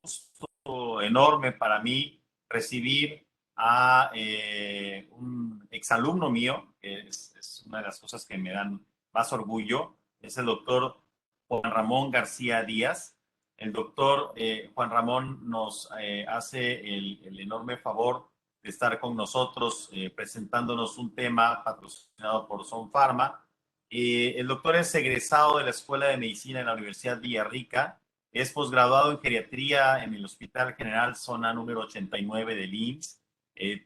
gusto enorme para mí recibir a un exalumno mío, que es una de las cosas que me dan más orgullo, es el doctor Juan Ramón García Díaz. El doctor Juan Ramón nos hace el enorme favor de estar con nosotros presentándonos un tema patrocinado por Son Pharma. El doctor es egresado de la Escuela de Medicina en la Universidad Villarrica, es posgraduado en geriatría en el Hospital General Zona número 89 del IMSS.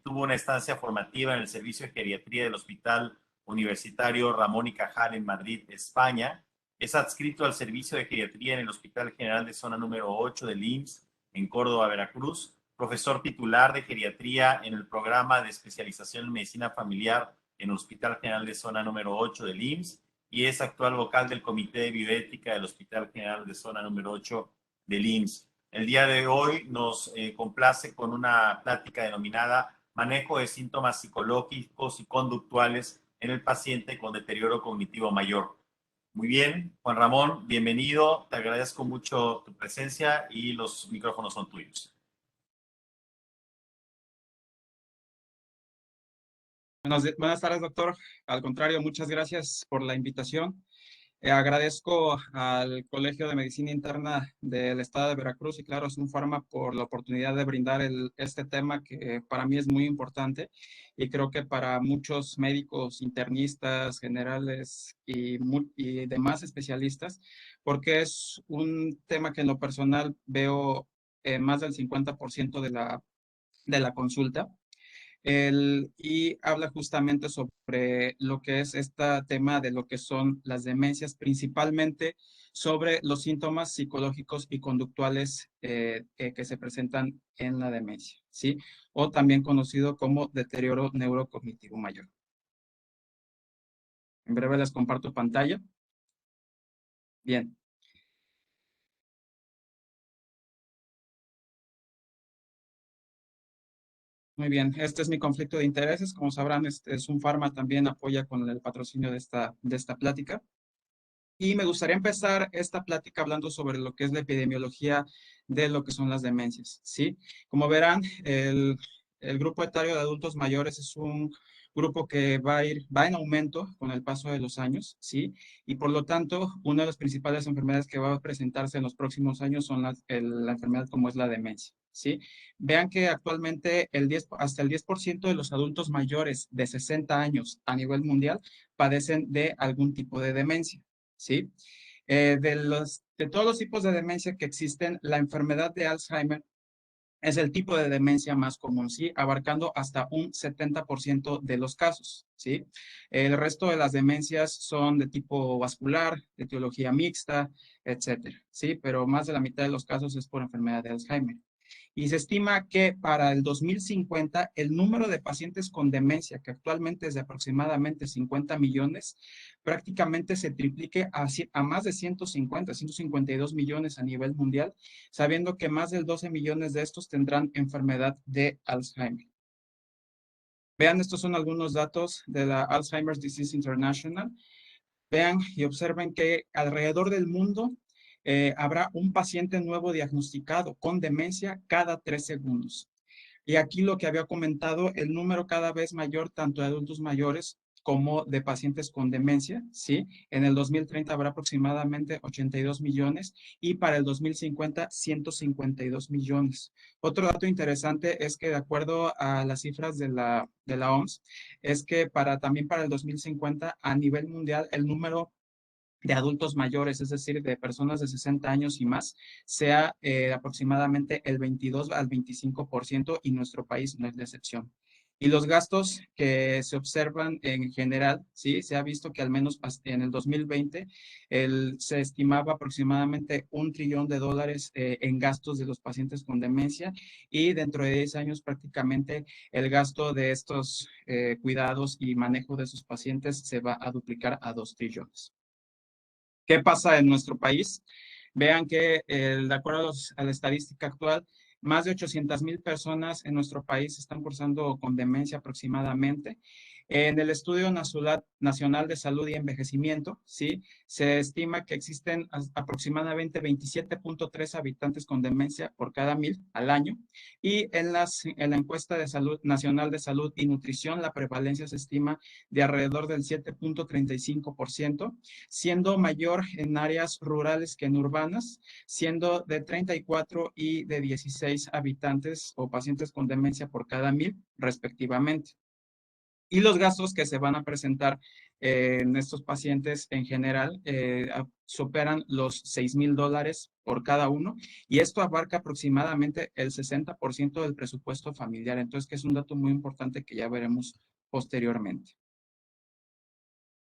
Tuvo una estancia formativa en el Servicio de Geriatría del Hospital Universitario Ramón y Cajal en Madrid, España. Es adscrito al Servicio de Geriatría en el Hospital General de Zona número 8 del IMSS en Córdoba, Veracruz. Profesor titular de geriatría en el programa de especialización en medicina familiar en el Hospital General de Zona número 8 del IMSS y es actual vocal del Comité de Bioética del Hospital General de Zona número 8 del IMSS. El día de hoy nos complace con una plática denominada Manejo de síntomas psicológicos y conductuales en el paciente con deterioro cognitivo mayor. Muy bien, Juan Ramón, bienvenido. Te agradezco mucho tu presencia y los micrófonos son tuyos. Buenas tardes, doctor. Al contrario, muchas gracias por la invitación. Agradezco al Colegio de Medicina Interna del Estado de Veracruz y claro, Son Pharma por la oportunidad de brindar este tema que para mí es muy importante y creo que para muchos médicos, internistas, generales y demás especialistas, porque es un tema que en lo personal veo más del 50% de la consulta. Y habla justamente sobre lo que es este tema de lo que son las demencias, principalmente sobre los síntomas psicológicos y conductuales que se presentan en la demencia, ¿sí? O también conocido como deterioro neurocognitivo mayor. En breve les comparto pantalla. Bien. Muy bien, este es mi conflicto de intereses. Como sabrán, Son Pharma también apoya con el patrocinio de esta plática. Y me gustaría empezar esta plática hablando sobre lo que es la epidemiología de lo que son las demencias, ¿sí? Como verán, el grupo etario de adultos mayores es un grupo que va en aumento con el paso de los años, ¿sí? Y por lo tanto, una de las principales enfermedades que va a presentarse en los próximos años son la enfermedad como es la demencia, ¿sí? Vean que actualmente hasta el 10% de los adultos mayores de 60 años a nivel mundial padecen de algún tipo de demencia. ¿Sí? De todos los tipos de demencia que existen, la enfermedad de Alzheimer es el tipo de demencia más común, ¿sí? Abarcando hasta un 70% de los casos, ¿sí? El resto de las demencias son de tipo vascular, de etiología mixta, etcétera, ¿sí? Pero más de la mitad de los casos es por enfermedad de Alzheimer. Y se estima que para el 2050 el número de pacientes con demencia, que actualmente es de aproximadamente 50 millones, prácticamente se triplique a más de 152 millones a nivel mundial, sabiendo que más del 12 millones de estos tendrán enfermedad de Alzheimer. Vean, estos son algunos datos de la Alzheimer's Disease International. Vean y observen que alrededor del mundo habrá un paciente nuevo diagnosticado con demencia cada 3 segundos. Y aquí lo que había comentado, el número cada vez mayor, tanto de adultos mayores como de pacientes con demencia, ¿sí? En el 2030 habrá aproximadamente 82 millones y para el 2050, 152 millones. Otro dato interesante es que de acuerdo a las cifras de la OMS, es que también para el 2050 a nivel mundial el número de adultos mayores, es decir, de personas de 60 años y más, sea aproximadamente el 22 al 25% y nuestro país no es la excepción. Y los gastos que se observan en general, sí, se ha visto que al menos en el 2020 se estimaba aproximadamente $1 trillón en gastos de los pacientes con demencia y dentro de 10 años prácticamente el gasto de estos cuidados y manejo de sus pacientes se va a duplicar a 2 trillones. ¿Qué pasa en nuestro país? Vean que, de acuerdo a la estadística actual, más de 800,000 personas en nuestro país están cursando con demencia aproximadamente En el Estudio Nacional de Salud y Envejecimiento, ¿sí? Se estima que existen aproximadamente 27.3 habitantes con demencia por cada 1000 al año. Y en la encuesta de salud, Nacional de Salud y Nutrición, la prevalencia se estima de alrededor del 7.35%, siendo mayor en áreas rurales que en urbanas, siendo de 34 y de 16 habitantes o pacientes con demencia por cada 1000, respectivamente. Y los gastos que se van a presentar en estos pacientes en general superan los $6,000 por cada uno, y esto abarca aproximadamente el 60% del presupuesto familiar. Entonces, que es un dato muy importante que ya veremos posteriormente.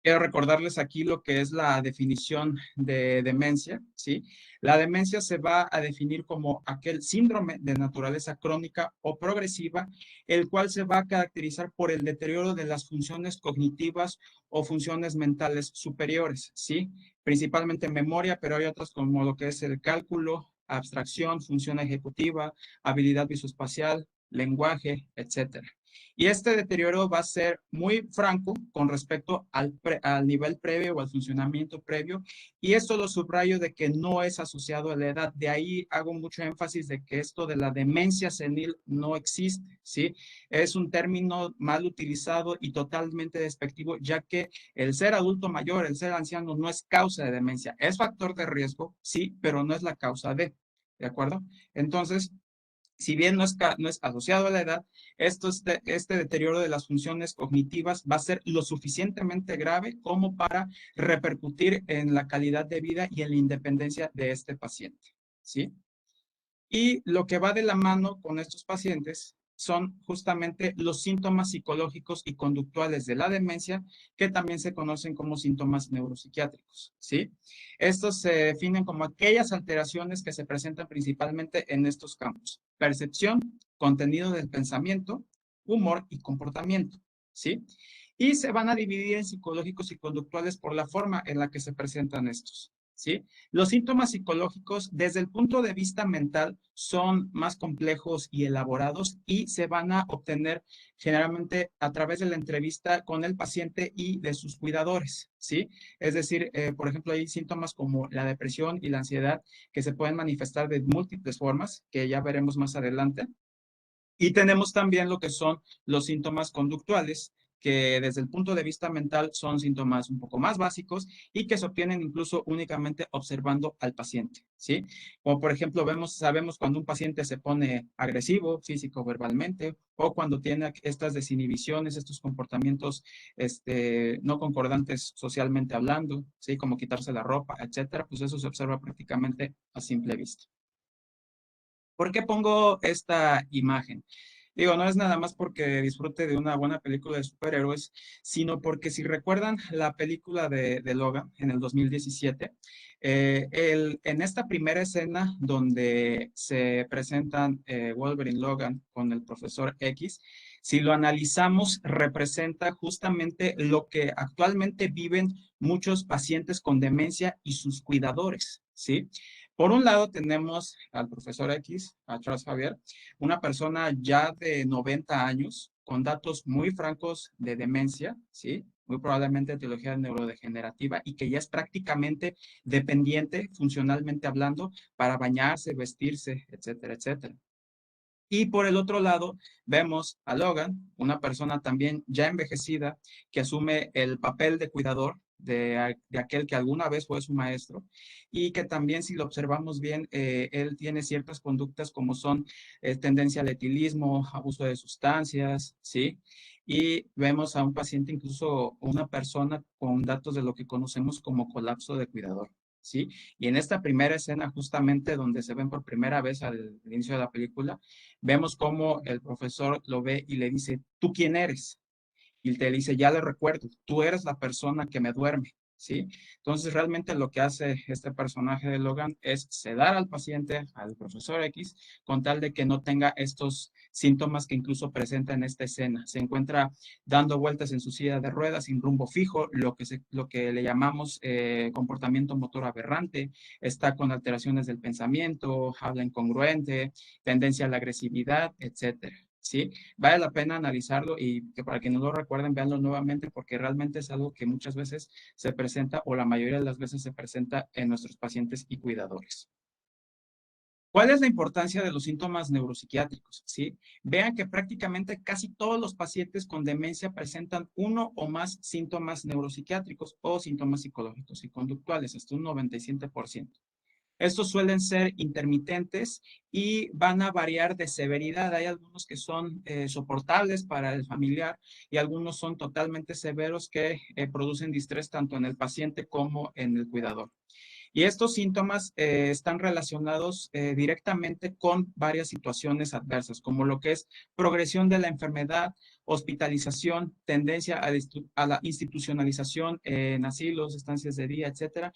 Quiero recordarles aquí lo que es la definición de demencia, ¿sí? La demencia se va a definir como aquel síndrome de naturaleza crónica o progresiva, el cual se va a caracterizar por el deterioro de las funciones cognitivas o funciones mentales superiores, ¿sí? Principalmente memoria, pero hay otras como lo que es el cálculo, abstracción, función ejecutiva, habilidad visoespacial, lenguaje, etcétera. Y este deterioro va a ser muy franco con respecto al nivel previo o al funcionamiento previo. Y esto lo subrayo de que no es asociado a la edad. De ahí hago mucho énfasis de que esto de la demencia senil no existe, ¿sí? Es un término mal utilizado y totalmente despectivo, ya que el ser adulto mayor, el ser anciano, no es causa de demencia. Es factor de riesgo, sí, pero no es la causa ¿de acuerdo? Entonces, si bien no es asociado a la edad, este deterioro de las funciones cognitivas va a ser lo suficientemente grave como para repercutir en la calidad de vida y en la independencia de este paciente, ¿sí? Y lo que va de la mano con estos pacientes son justamente los síntomas psicológicos y conductuales de la demencia, que también se conocen como síntomas neuropsiquiátricos, ¿sí? Estos se definen como aquellas alteraciones que se presentan principalmente en estos campos: percepción, contenido del pensamiento, humor y comportamiento, ¿sí? Y se van a dividir en psicológicos y conductuales por la forma en la que se presentan estos, ¿sí? Los síntomas psicológicos, desde el punto de vista mental, son más complejos y elaborados, y se van a obtener generalmente a través de la entrevista con el paciente y de sus cuidadores, ¿sí? Es decir, por ejemplo, hay síntomas como la depresión y la ansiedad que se pueden manifestar de múltiples formas, que ya veremos más adelante. Y tenemos también lo que son los síntomas conductuales, que desde el punto de vista mental son síntomas un poco más básicos y que se obtienen incluso únicamente observando al paciente, ¿sí? Como por ejemplo, sabemos cuando un paciente se pone agresivo físico o verbalmente, o cuando tiene estas desinhibiciones, estos comportamientos no concordantes socialmente hablando, ¿sí? Como quitarse la ropa, etcétera, pues eso se observa prácticamente a simple vista. ¿Por qué pongo esta imagen? Digo, no es nada más porque disfrute de una buena película de superhéroes, sino porque si recuerdan la película de Logan en el 2017, en esta primera escena donde se presentan Wolverine, Logan con el profesor X, si lo analizamos, representa justamente lo que actualmente viven muchos pacientes con demencia y sus cuidadores, ¿sí? Por un lado tenemos al profesor X, a Charles Javier, una persona ya de 90 años, con datos muy francos de demencia, ¿sí? Muy probablemente etiología neurodegenerativa, y que ya es prácticamente dependiente, funcionalmente hablando, para bañarse, vestirse, etcétera, etcétera. Y por el otro lado, vemos a Logan, una persona también ya envejecida, que asume el papel de cuidador de aquel que alguna vez fue su maestro, y que también, si lo observamos bien, él tiene ciertas conductas como son tendencia al etilismo, abuso de sustancias, ¿sí? Y vemos a un paciente, incluso una persona con datos de lo que conocemos como colapso de cuidador, ¿sí? Y en esta primera escena, justamente donde se ven por primera vez al inicio de la película, vemos cómo el profesor lo ve y le dice: ¿tú quién eres? Y te dice: ya le recuerdo, tú eres la persona que me duerme, ¿sí? Entonces, realmente lo que hace este personaje de Logan es sedar al paciente, al profesor X, con tal de que no tenga estos síntomas que incluso presenta en esta escena. Se encuentra dando vueltas en su silla de ruedas sin rumbo fijo, lo que le llamamos comportamiento motor aberrante, está con alteraciones del pensamiento, habla incongruente, tendencia a la agresividad, etcétera, ¿sí? Vale la pena analizarlo y que para que no lo recuerden, véanlo nuevamente porque realmente es algo que muchas veces se presenta o la mayoría de las veces se presenta en nuestros pacientes y cuidadores. ¿Cuál es la importancia de los síntomas neuropsiquiátricos? ¿Sí? Vean que prácticamente casi todos los pacientes con demencia presentan uno o más síntomas neuropsiquiátricos o síntomas psicológicos y conductuales, hasta un 97%. Estos suelen ser intermitentes y van a variar de severidad. Hay algunos que son soportables para el familiar y algunos son totalmente severos que producen distrés tanto en el paciente como en el cuidador. Y estos síntomas están relacionados directamente con varias situaciones adversas, como lo que es progresión de la enfermedad, hospitalización, tendencia a la institucionalización en asilos, estancias de día, etcétera.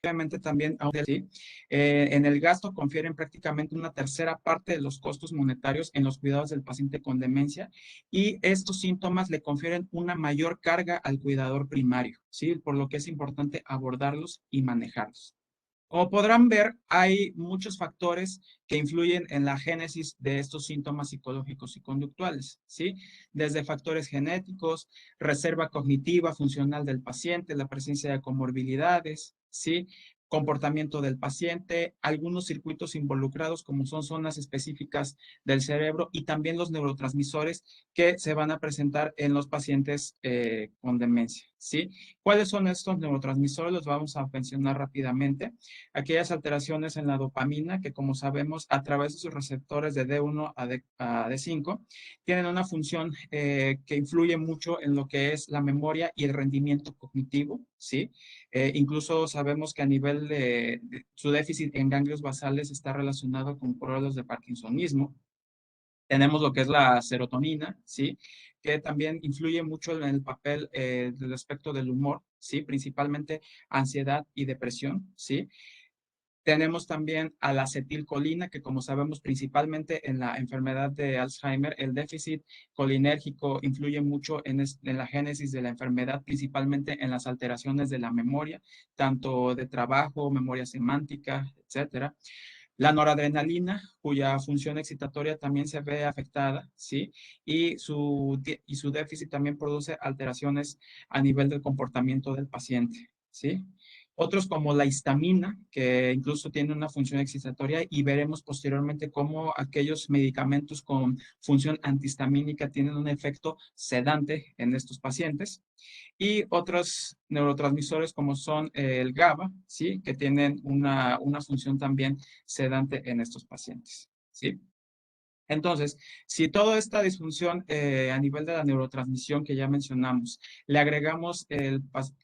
Obviamente también, ¿sí? En el gasto confieren prácticamente una tercera parte de los costos monetarios en los cuidados del paciente con demencia y estos síntomas le confieren una mayor carga al cuidador primario, ¿sí? Por lo que es importante abordarlos y manejarlos. Como podrán ver, hay muchos factores que influyen en la génesis de estos síntomas psicológicos y conductuales, ¿sí? Desde factores genéticos, reserva cognitiva, funcional del paciente, la presencia de comorbilidades, ¿sí? Comportamiento del paciente, algunos circuitos involucrados como son zonas específicas del cerebro y también los neurotransmisores que se van a presentar en los pacientes con demencia, ¿sí? ¿Cuáles son estos neurotransmisores? Los vamos a mencionar rápidamente. Aquellas alteraciones en la dopamina que, como sabemos, a través de sus receptores de D1 a D5, tienen una función que influye mucho en lo que es la memoria y el rendimiento cognitivo, ¿sí? Incluso sabemos que a nivel de su déficit en ganglios basales está relacionado con problemas de parkinsonismo. Tenemos lo que es la serotonina, ¿sí? Que también influye mucho en el papel del aspecto del humor, ¿sí? Principalmente ansiedad y depresión, ¿sí? Tenemos también a la acetilcolina, que como sabemos principalmente en la enfermedad de Alzheimer, el déficit colinérgico influye mucho en la génesis de la enfermedad, principalmente en las alteraciones de la memoria, tanto de trabajo, memoria semántica, etcétera. La noradrenalina, cuya función excitatoria también se ve afectada, ¿sí? Y su déficit también produce alteraciones a nivel del comportamiento del paciente, ¿sí? Otros como la histamina, que incluso tiene una función excitatoria y veremos posteriormente cómo aquellos medicamentos con función antihistamínica tienen un efecto sedante en estos pacientes. Y otros neurotransmisores como son el GABA, ¿sí? Que tienen una función también sedante en estos pacientes, ¿sí? Entonces, si toda esta disfunción a nivel de la neurotransmisión que ya mencionamos, le agregamos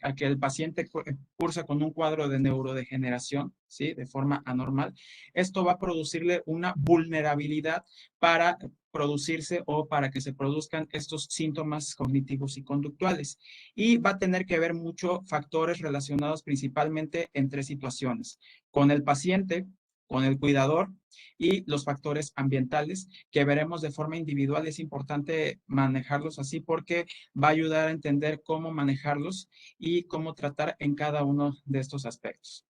a que el paciente cursa con un cuadro de neurodegeneración, ¿sí? De forma anormal, esto va a producirle una vulnerabilidad para producirse o para que se produzcan estos síntomas cognitivos y conductuales. Y va a tener que ver mucho factores relacionados principalmente en tres situaciones, con el paciente, con el cuidador y los factores ambientales que veremos de forma individual. Es importante manejarlos así porque va a ayudar a entender cómo manejarlos y cómo tratar en cada uno de estos aspectos.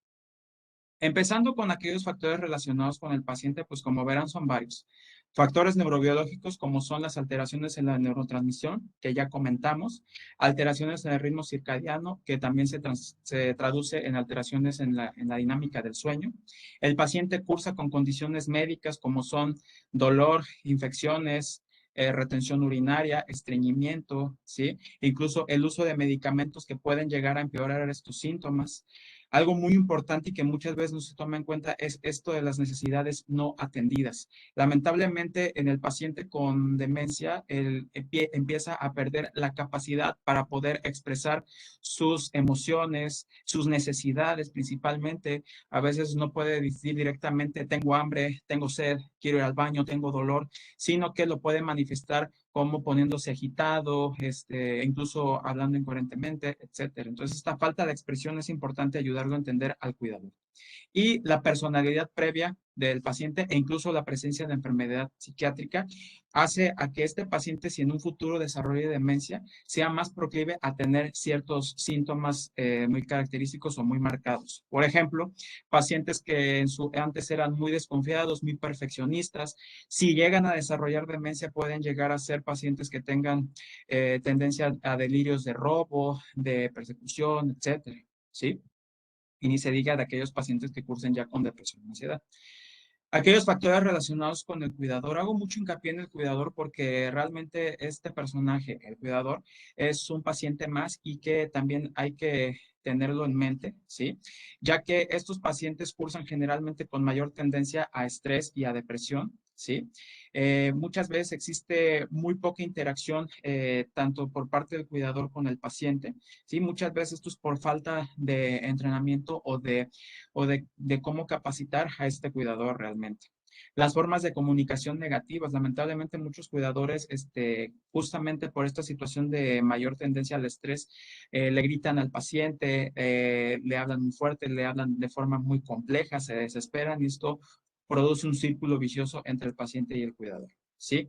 Empezando con aquellos factores relacionados con el paciente, pues como verán son varios. Factores neurobiológicos como son las alteraciones en la neurotransmisión, que ya comentamos, alteraciones en el ritmo circadiano, que también se traduce en alteraciones en la dinámica del sueño. El paciente cursa con condiciones médicas como son dolor, infecciones, retención urinaria, estreñimiento, ¿sí? Incluso el uso de medicamentos que pueden llegar a empeorar estos síntomas. Algo muy importante y que muchas veces no se toma en cuenta es esto de las necesidades no atendidas. Lamentablemente, en el paciente con demencia, él empieza a perder la capacidad para poder expresar sus emociones, sus necesidades principalmente. A veces no puede decir directamente, tengo hambre, tengo sed, quiero ir al baño, tengo dolor, sino que lo puede manifestar como poniéndose agitado, incluso hablando incoherentemente, etcétera. Entonces, esta falta de expresión es importante ayudarlo a entender al cuidador. Y la personalidad previa del paciente e incluso la presencia de enfermedad psiquiátrica hace a que este paciente, si en un futuro desarrolle demencia, sea más proclive a tener ciertos síntomas muy característicos o muy marcados. Por ejemplo, pacientes que antes eran muy desconfiados, muy perfeccionistas, si llegan a desarrollar demencia, pueden llegar a ser pacientes que tengan tendencia a delirios de robo, de persecución, etcétera, ¿sí? Y ni se diga de aquellos pacientes que cursen ya con depresión y ansiedad. Aquellos factores relacionados con el cuidador, hago mucho hincapié en el cuidador porque realmente este personaje, el cuidador, es un paciente más y que también hay que tenerlo en mente, ¿sí? Ya que estos pacientes cursan generalmente con mayor tendencia a estrés y a depresión, ¿sí? Muchas veces existe muy poca interacción tanto por parte del cuidador con el paciente, ¿sí? Muchas veces esto es por falta de entrenamiento o de cómo capacitar a este cuidador realmente. Las formas de comunicación negativas, lamentablemente muchos cuidadores, justamente por esta situación de mayor tendencia al estrés, le gritan al paciente, le hablan muy fuerte, le hablan de forma muy compleja, se desesperan y esto produce un círculo vicioso entre el paciente y el cuidador, ¿sí?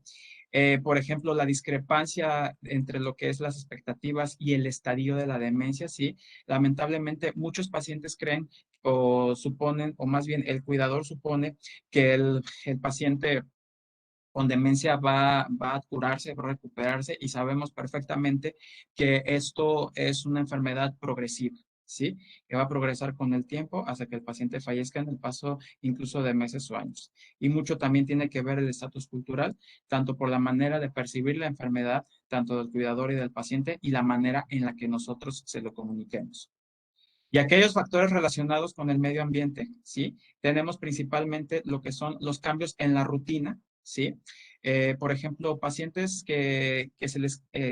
Por ejemplo, la discrepancia entre lo que es las expectativas y el estadio de la demencia, ¿sí? Lamentablemente, muchos pacientes creen o suponen, o más bien el cuidador supone que el paciente con demencia va a curarse, va a recuperarse y sabemos perfectamente que esto es una enfermedad progresiva, ¿sí? Que va a progresar con el tiempo hasta que el paciente fallezca en el paso incluso de meses o años. Y mucho también tiene que ver el estatus cultural, tanto por la manera de percibir la enfermedad, tanto del cuidador y del paciente, y la manera en la que nosotros se lo comuniquemos. Y aquellos factores relacionados con el medio ambiente, ¿sí? Tenemos principalmente lo que son los cambios en la rutina, ¿sí? Por ejemplo,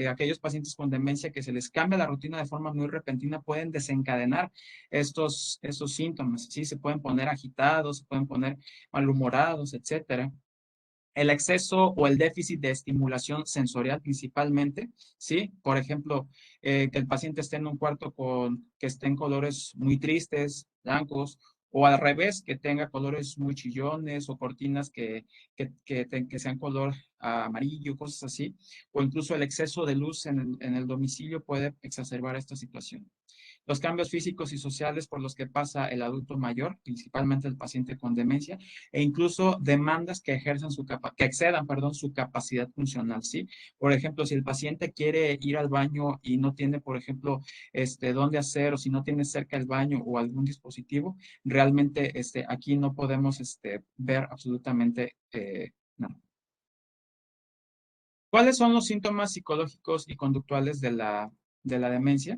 aquellos pacientes con demencia que se les cambia la rutina de forma muy repentina pueden desencadenar estos síntomas, ¿sí? Se pueden poner agitados, se pueden poner malhumorados, etcétera. El exceso o el déficit de estimulación sensorial principalmente, ¿sí? Por ejemplo, que el paciente esté en un cuarto que esté en colores muy tristes, blancos, o al revés, que tenga colores muy chillones o cortinas que sean color amarillo, cosas así, o incluso el exceso de luz en el domicilio puede exacerbar esta situación. Los cambios físicos y sociales por los que pasa el adulto mayor, principalmente el paciente con demencia, e incluso demandas que ejerzan que excedan, perdón, su capacidad funcional, ¿sí? Por ejemplo, si el paciente quiere ir al baño y no tiene, por ejemplo, dónde hacer, o si no tiene cerca el baño o algún dispositivo, realmente aquí no podemos ver absolutamente nada. ¿Cuáles son los síntomas psicológicos y conductuales de la demencia?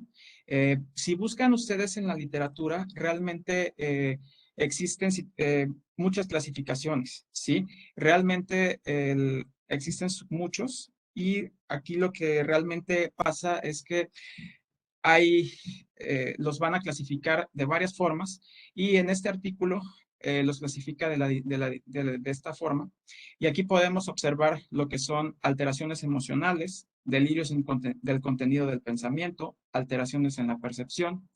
Si buscan ustedes en la literatura, realmente existen muchas clasificaciones, ¿sí? Realmente existen muchos y aquí lo que realmente pasa es que hay, los van a clasificar de varias formas y en este artículo los clasifica de esta forma. Y aquí podemos observar lo que son alteraciones emocionales, delirios del contenido del pensamiento, alteraciones en la percepción,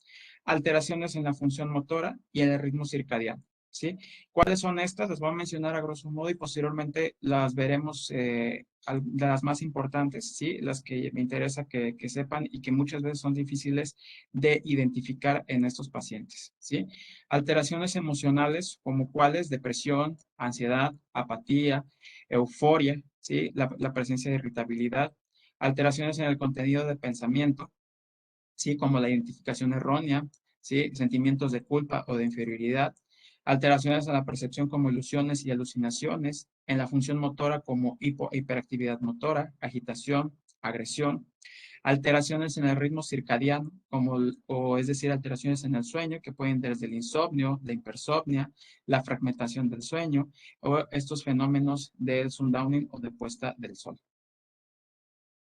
alteraciones en la función motora y en el ritmo circadiano, ¿sí? ¿Cuáles son estas? Las voy a mencionar a grosso modo y posteriormente las veremos de las más importantes, ¿sí? Las que me interesa que sepan y que muchas veces son difíciles de identificar en estos pacientes, ¿sí? Alteraciones emocionales como cuáles, depresión, ansiedad, apatía, euforia, ¿sí? La presencia de irritabilidad, alteraciones en el contenido de pensamiento, ¿sí? Como la identificación errónea, ¿sí? Sentimientos de culpa o de inferioridad, alteraciones en la percepción como ilusiones y alucinaciones, en la función motora como hiperactividad motora, agitación, agresión, alteraciones en el ritmo circadiano, o es decir, alteraciones en el sueño que pueden desde el insomnio, la hipersomnia, la fragmentación del sueño o estos fenómenos del sundowning o de puesta del sol.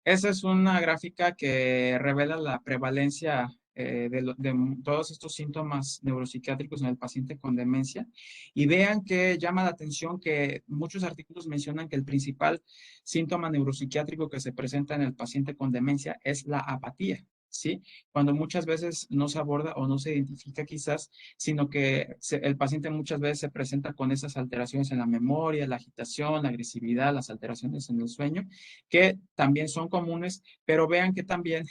Esa es una gráfica que revela la prevalencia de todos estos síntomas neuropsiquiátricos en el paciente con demencia. Y vean que llama la atención que muchos artículos mencionan que el principal síntoma neuropsiquiátrico que se presenta en el paciente con demencia es la apatía. ¿sí? Cuando muchas veces no se aborda o no se identifica quizás, sino que el paciente muchas veces se presenta con esas alteraciones en la memoria, la agitación, la agresividad, las alteraciones en el sueño, que también son comunes, pero vean que también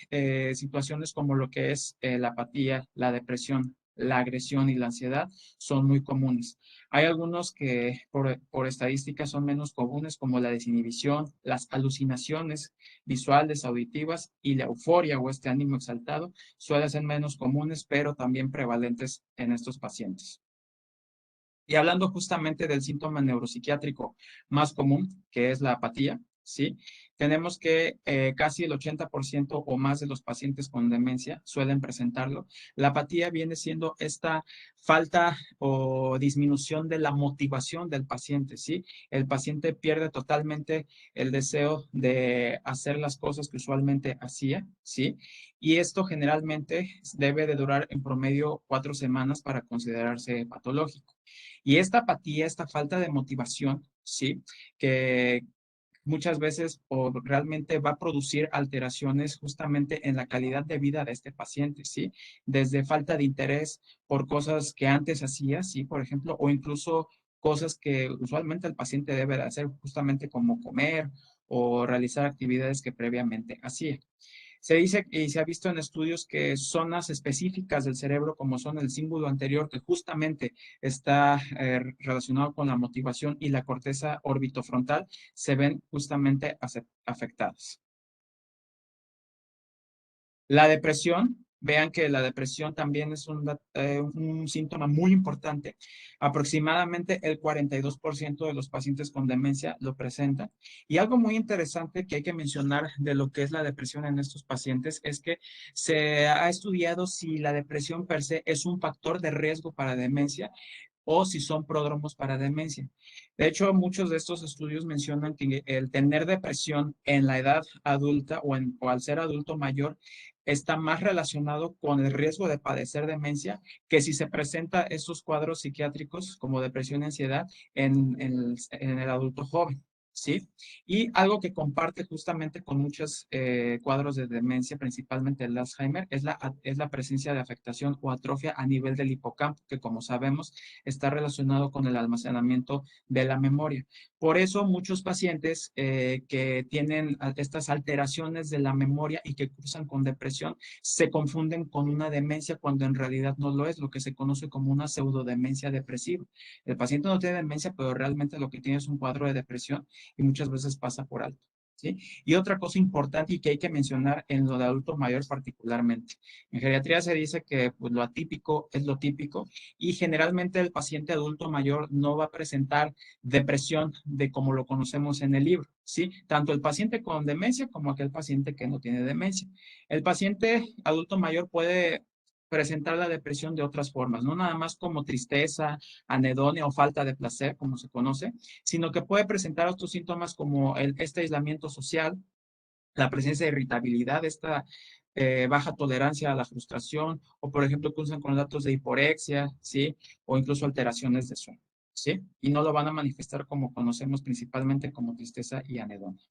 situaciones como lo que es la apatía, la depresión, la agresión y la ansiedad son muy comunes. Hay algunos que por estadística son menos comunes, como la desinhibición, las alucinaciones visuales, auditivas y la euforia o este ánimo exaltado suelen ser menos comunes, pero también prevalentes en estos pacientes. Y hablando justamente del síntoma neuropsiquiátrico más común, que es la apatía, ¿sí? Tenemos que casi el 80% o más de los pacientes con demencia suelen presentarlo. La apatía viene siendo esta falta o disminución de la motivación del paciente, ¿sí? El paciente pierde totalmente el deseo de hacer las cosas que usualmente hacía, ¿sí? Y esto generalmente debe de durar en promedio 4 semanas para considerarse patológico. Y esta apatía, esta falta de motivación, ¿sí? Que muchas veces o realmente va a producir alteraciones justamente en la calidad de vida de este paciente, ¿sí? Desde falta de interés por cosas que antes hacía, ¿sí? Por ejemplo, o incluso cosas que usualmente el paciente debe de hacer, justamente como comer o realizar actividades que previamente hacía. Se dice y se ha visto en estudios que zonas específicas del cerebro, como son el cíngulo anterior, que justamente está relacionado con la motivación, y la corteza orbitofrontal, se ven justamente afectadas. La depresión, vean que la depresión también es un síntoma muy importante. Aproximadamente el 42% de los pacientes con demencia lo presentan. Y algo muy interesante que hay que mencionar de lo que es la depresión en estos pacientes es que se ha estudiado si la depresión per se es un factor de riesgo para demencia o si son pródromos para demencia. De hecho, muchos de estos estudios mencionan que el tener depresión en la edad adulta o al ser adulto mayor está más relacionado con el riesgo de padecer demencia que si se presenta estos cuadros psiquiátricos como depresión y ansiedad en el adulto joven. ¿Sí? Y algo que comparte justamente con muchos cuadros de demencia, principalmente el Alzheimer, es la presencia de afectación o atrofia a nivel del hipocampo, que como sabemos está relacionado con el almacenamiento de la memoria. Por eso muchos pacientes que tienen estas alteraciones de la memoria y que cursan con depresión se confunden con una demencia cuando en realidad no lo es, lo que se conoce como una pseudodemencia depresiva. El paciente no tiene demencia, pero realmente lo que tiene es un cuadro de depresión y muchas veces pasa por alto. ¿Sí? Y otra cosa importante y que hay que mencionar en lo de adulto mayor particularmente. En geriatría se dice que pues, lo atípico es lo típico, y generalmente el paciente adulto mayor no va a presentar depresión de como lo conocemos en el libro, ¿sí? Tanto el paciente con demencia como aquel paciente que no tiene demencia. El paciente adulto mayor puede presentar la depresión de otras formas, no nada más como tristeza, anedonia o falta de placer, como se conoce, sino que puede presentar otros síntomas como este aislamiento social, la presencia de irritabilidad, esta baja tolerancia a la frustración, o por ejemplo, cursan con datos de hiporexia, ¿sí? O incluso alteraciones de sueño, ¿sí? Y no lo van a manifestar como conocemos principalmente como tristeza y anedonia.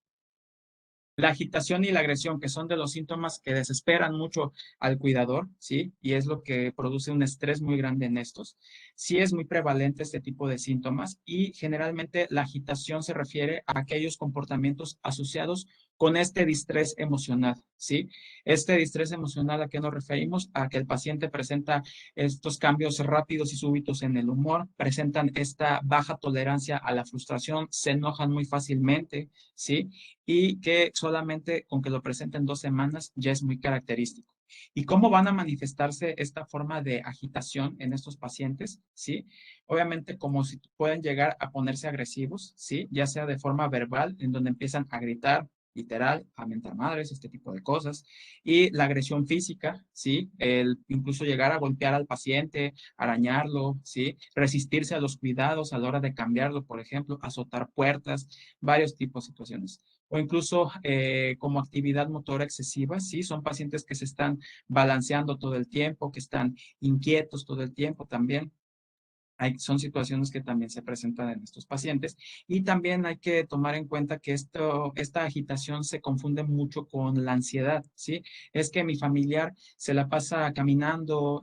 La agitación y la agresión, que son de los síntomas que desesperan mucho al cuidador, ¿sí? Y es lo que produce un estrés muy grande en estos. Sí es muy prevalente este tipo de síntomas, y generalmente la agitación se refiere a aquellos comportamientos asociados con este distrés emocional, ¿sí? Este distrés emocional, ¿a qué nos referimos? A que el paciente presenta estos cambios rápidos y súbitos en el humor, presentan esta baja tolerancia a la frustración, se enojan muy fácilmente, ¿sí? Y que solamente con que lo presenten 2 semanas ya es muy característico. ¿Y cómo van a manifestarse esta forma de agitación en estos pacientes? ¿Sí? Obviamente como si pueden llegar a ponerse agresivos, ¿sí? Ya sea de forma verbal, en donde empiezan a gritar, literal, a mentar madres, este tipo de cosas. Y la agresión física, ¿sí? El incluso llegar a golpear al paciente, arañarlo, ¿sí? Resistirse a los cuidados a la hora de cambiarlo, por ejemplo, azotar puertas, varios tipos de situaciones. O incluso como actividad motora excesiva, ¿sí? Son pacientes que se están balanceando todo el tiempo, que están inquietos todo el tiempo también. Son situaciones que también se presentan en estos pacientes y también hay que tomar en cuenta que esta agitación se confunde mucho con la ansiedad, ¿sí? Es que mi familiar se la pasa caminando,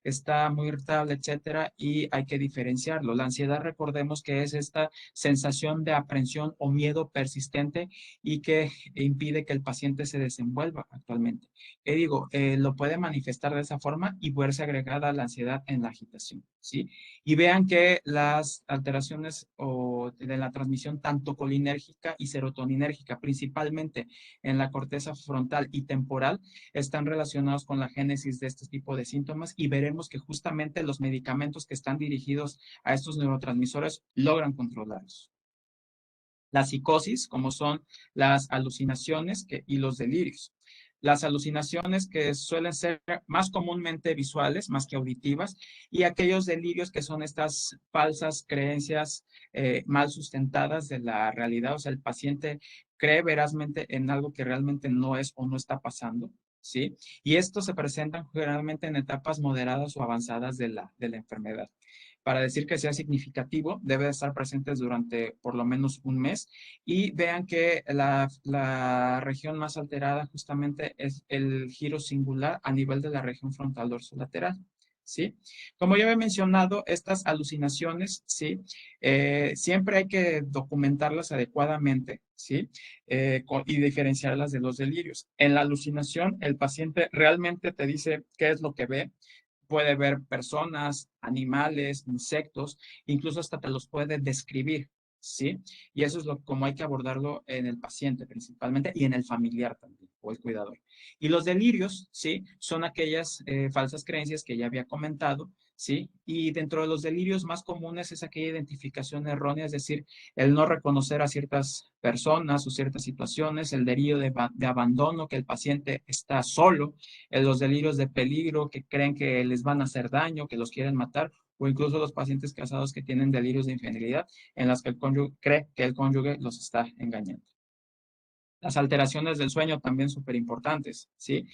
está muy irritable, etcétera, y hay que diferenciarlo. La ansiedad, recordemos que es esta sensación de aprensión o miedo persistente y que impide que el paciente se desenvuelva actualmente. ¿Qué digo? Lo puede manifestar de esa forma y verse agregada la ansiedad en la agitación, ¿sí? Y vean que las alteraciones de la transmisión tanto colinérgica y serotoninérgica, principalmente en la corteza frontal y temporal, están relacionados con la génesis de este tipo de síntomas y veremos que justamente los medicamentos que están dirigidos a estos neurotransmisores logran controlarlos. La psicosis, como son las alucinaciones y los delirios. Las alucinaciones que suelen ser más comúnmente visuales, más que auditivas, y aquellos delirios que son estas falsas creencias mal sustentadas de la realidad, o sea, el paciente cree verazmente en algo que realmente no es o no está pasando, ¿sí? Y estos se presentan generalmente en etapas moderadas o avanzadas de la enfermedad. Para decir que sea significativo, debe de estar presentes durante por lo menos un mes y vean que la región más alterada justamente es el giro singular a nivel de la región frontal dorsolateral. ¿Sí? Como ya he mencionado, estas alucinaciones, ¿sí? Siempre hay que documentarlas adecuadamente, ¿sí? Y diferenciarlas de los delirios. En la alucinación, el paciente realmente te dice qué es lo que ve, puede ver personas, animales, insectos, incluso hasta te los puede describir, ¿sí? Y eso es como hay que abordarlo en el paciente principalmente y en el familiar también, o el cuidador. Y los delirios, ¿sí? Son aquellas falsas creencias que ya había comentado, ¿sí? Y dentro de los delirios más comunes es aquella identificación errónea, es decir, el no reconocer a ciertas personas o ciertas situaciones, el delirio de abandono, que el paciente está solo, los delirios de peligro, que creen que les van a hacer daño, que los quieren matar, o incluso los pacientes casados que tienen delirios de infidelidad en las que el cónyuge cree que el cónyuge los está engañando. Las alteraciones del sueño también súper importantes, ¿sí?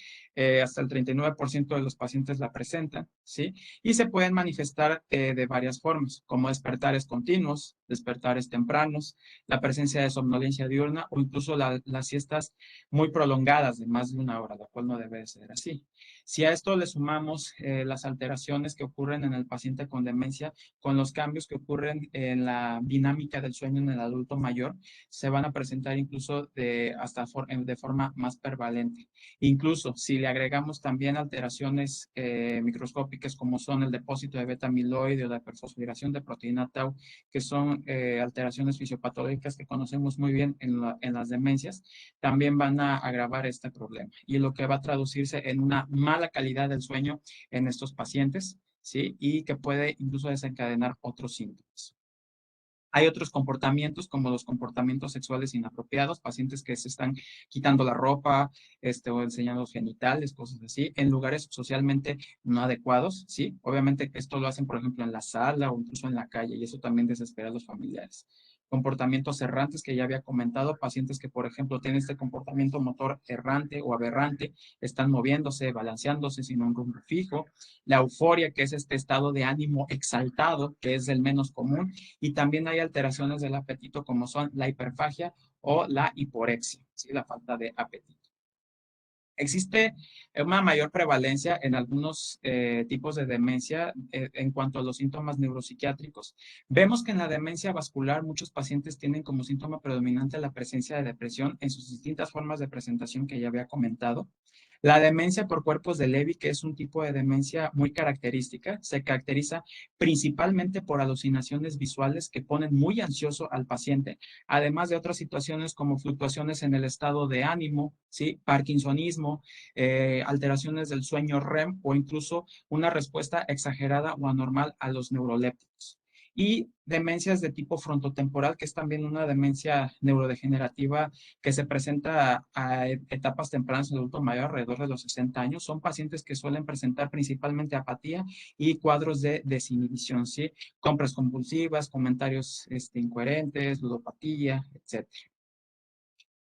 Hasta el 39% de los pacientes la presentan, ¿sí? Y se pueden manifestar de varias formas, como despertares continuos, despertares tempranos, la presencia de somnolencia diurna o incluso las siestas muy prolongadas de más de una hora, la cual no debe de ser así. Si a esto le sumamos las alteraciones que ocurren en el paciente con demencia, con los cambios que ocurren en la dinámica del sueño en el adulto mayor, se van a presentar incluso de forma más prevalente. Incluso si le agregamos también alteraciones microscópicas como son el depósito de beta-amiloide o la perfosforilación de proteína tau, que son alteraciones fisiopatológicas que conocemos muy bien en las demencias, también van a agravar este problema. Y lo que va a traducirse en una mala calidad del sueño en estos pacientes, ¿sí? Y que puede incluso desencadenar otros síntomas. Hay otros comportamientos, como los comportamientos sexuales inapropiados, pacientes que se están quitando la ropa, o enseñando los genitales, cosas así, en lugares socialmente no adecuados, ¿sí? Obviamente esto lo hacen, por ejemplo, en la sala o incluso en la calle, y eso también desespera a los familiares. Comportamientos errantes que ya había comentado, pacientes que, por ejemplo, tienen este comportamiento motor errante o aberrante, están moviéndose, balanceándose sin un rumbo fijo. La euforia, que es este estado de ánimo exaltado, que es el menos común, y también hay alteraciones del apetito como son la hiperfagia o la hiporexia, ¿sí? La falta de apetito. Existe una mayor prevalencia en algunos tipos de demencia en cuanto a los síntomas neuropsiquiátricos. Vemos que en la demencia vascular muchos pacientes tienen como síntoma predominante la presencia de depresión en sus distintas formas de presentación que ya había comentado. La demencia por cuerpos de Levy, que es un tipo de demencia muy característica, se caracteriza principalmente por alucinaciones visuales que ponen muy ansioso al paciente, además de otras situaciones como fluctuaciones en el estado de ánimo, ¿sí? Parkinsonismo, alteraciones del sueño REM o incluso una respuesta exagerada o anormal a los neurolépticos. Y demencias de tipo frontotemporal, que es también una demencia neurodegenerativa que se presenta a etapas tempranas en el adulto mayor, alrededor de los 60 años. Son pacientes que suelen presentar principalmente apatía y cuadros de desinhibición, ¿sí? Compras compulsivas, comentarios incoherentes, ludopatía, etc.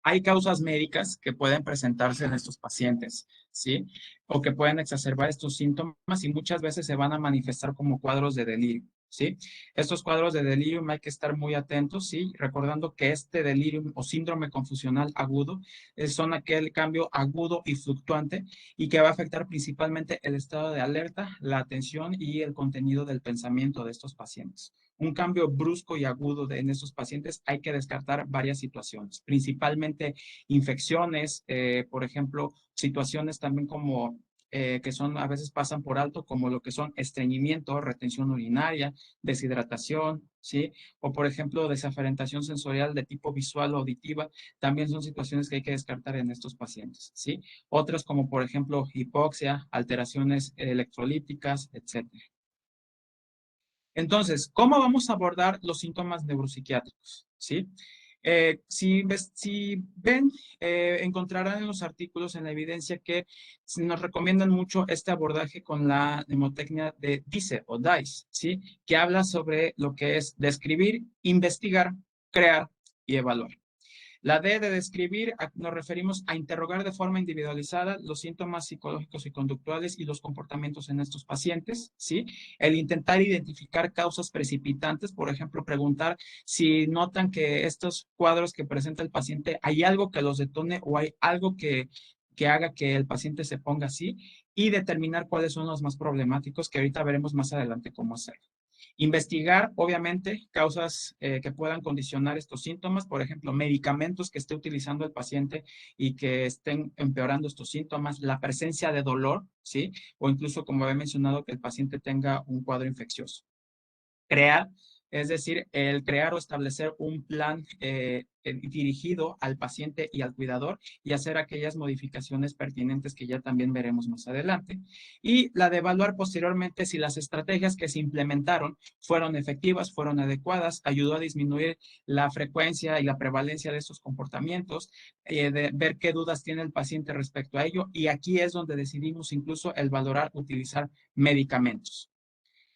Hay causas médicas que pueden presentarse en estos pacientes, ¿sí? O que pueden exacerbar estos síntomas y muchas veces se van a manifestar como cuadros de delirio. ¿sí? Estos cuadros de delirium hay que estar muy atentos, ¿sí? Recordando que este delirium o síndrome confusional agudo son aquel cambio agudo y fluctuante y que va a afectar principalmente el estado de alerta, la atención y el contenido del pensamiento de estos pacientes. Un cambio brusco y agudo en estos pacientes hay que descartar varias situaciones, principalmente infecciones, por ejemplo, situaciones también como que son a veces pasan por alto, como lo que son estreñimiento, retención urinaria, deshidratación, ¿sí? O por ejemplo, desaferentación sensorial de tipo visual o auditiva, también son situaciones que hay que descartar en estos pacientes, ¿sí? Otras como por ejemplo hipoxia, alteraciones electrolíticas, etcétera. Entonces, ¿cómo vamos a abordar los síntomas neuropsiquiátricos? ¿Sí? Si ven, encontrarán en los artículos, en la evidencia, que nos recomiendan mucho este abordaje con la mnemotecnia de DICE o DICE, ¿sí? Que habla sobre lo que es describir, investigar, crear y evaluar. La D de describir, nos referimos a interrogar de forma individualizada los síntomas psicológicos y conductuales y los comportamientos en estos pacientes, ¿sí? El intentar identificar causas precipitantes, por ejemplo, preguntar si notan que estos cuadros que presenta el paciente, hay algo que los detone o hay algo que haga que el paciente se ponga así, y determinar cuáles son los más problemáticos, que ahorita veremos más adelante cómo hacerlo. Investigar, obviamente, causas que puedan condicionar estos síntomas, por ejemplo, medicamentos que esté utilizando el paciente y que estén empeorando estos síntomas, la presencia de dolor, ¿sí? O incluso, como he mencionado, que el paciente tenga un cuadro infeccioso. Crear, es decir, el crear o establecer un plan dirigido al paciente y al cuidador y hacer aquellas modificaciones pertinentes que ya también veremos más adelante. Y la de evaluar posteriormente si las estrategias que se implementaron fueron efectivas, fueron adecuadas, ayudó a disminuir la frecuencia y la prevalencia de estos comportamientos, de ver qué dudas tiene el paciente respecto a ello. Y aquí es donde decidimos incluso el valorar utilizar medicamentos.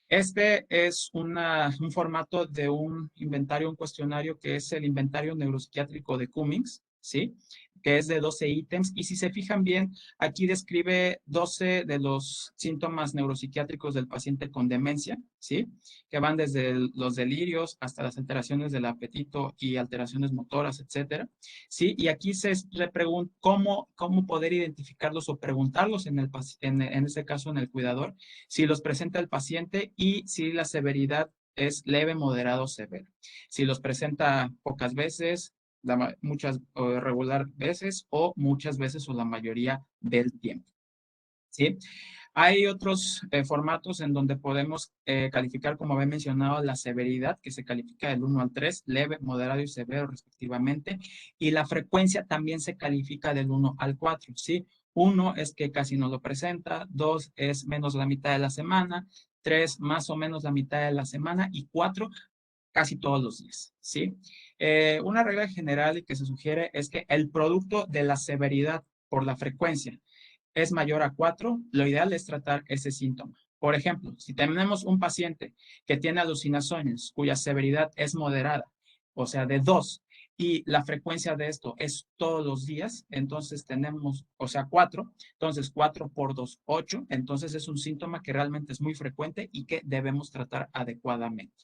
Este es un formato de un inventario, un cuestionario que es el inventario neuropsiquiátrico de Cummings, ¿sí? Que es de 12 ítems. Y si se fijan bien, aquí describe 12 de los síntomas neuropsiquiátricos del paciente con demencia, ¿sí? Que van desde los delirios hasta las alteraciones del apetito y alteraciones motoras, etcétera, ¿sí? Y aquí se le pregunta cómo poder identificarlos o preguntarlos en este caso en el cuidador, si los presenta el paciente y si la severidad es leve, moderado o severa. Si los presenta pocas veces, muchas o regular veces o muchas veces o la mayoría del tiempo. ¿Sí? Hay otros formatos en donde podemos calificar, como había mencionado, la severidad, que se califica del 1 al 3, leve, moderado y severo respectivamente, y la frecuencia también se califica del 1 al 4, ¿sí? 1 es que casi no lo presenta, 2 es menos la mitad de la semana, 3 más o menos la mitad de la semana y 4 casi todos los días, ¿sí? Una regla general que se sugiere es que el producto de la severidad por la frecuencia es mayor a 4, lo ideal es tratar ese síntoma. Por ejemplo, si tenemos un paciente que tiene alucinaciones cuya severidad es moderada, o sea, de 2, y la frecuencia de esto es todos los días, entonces tenemos, o sea, 4, entonces 4 por 2, 8, entonces es un síntoma que realmente es muy frecuente y que debemos tratar adecuadamente.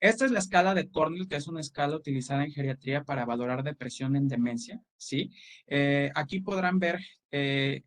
Esta es la escala de Cornell, que es una escala utilizada en geriatría para valorar depresión en demencia, ¿sí? Aquí podrán ver,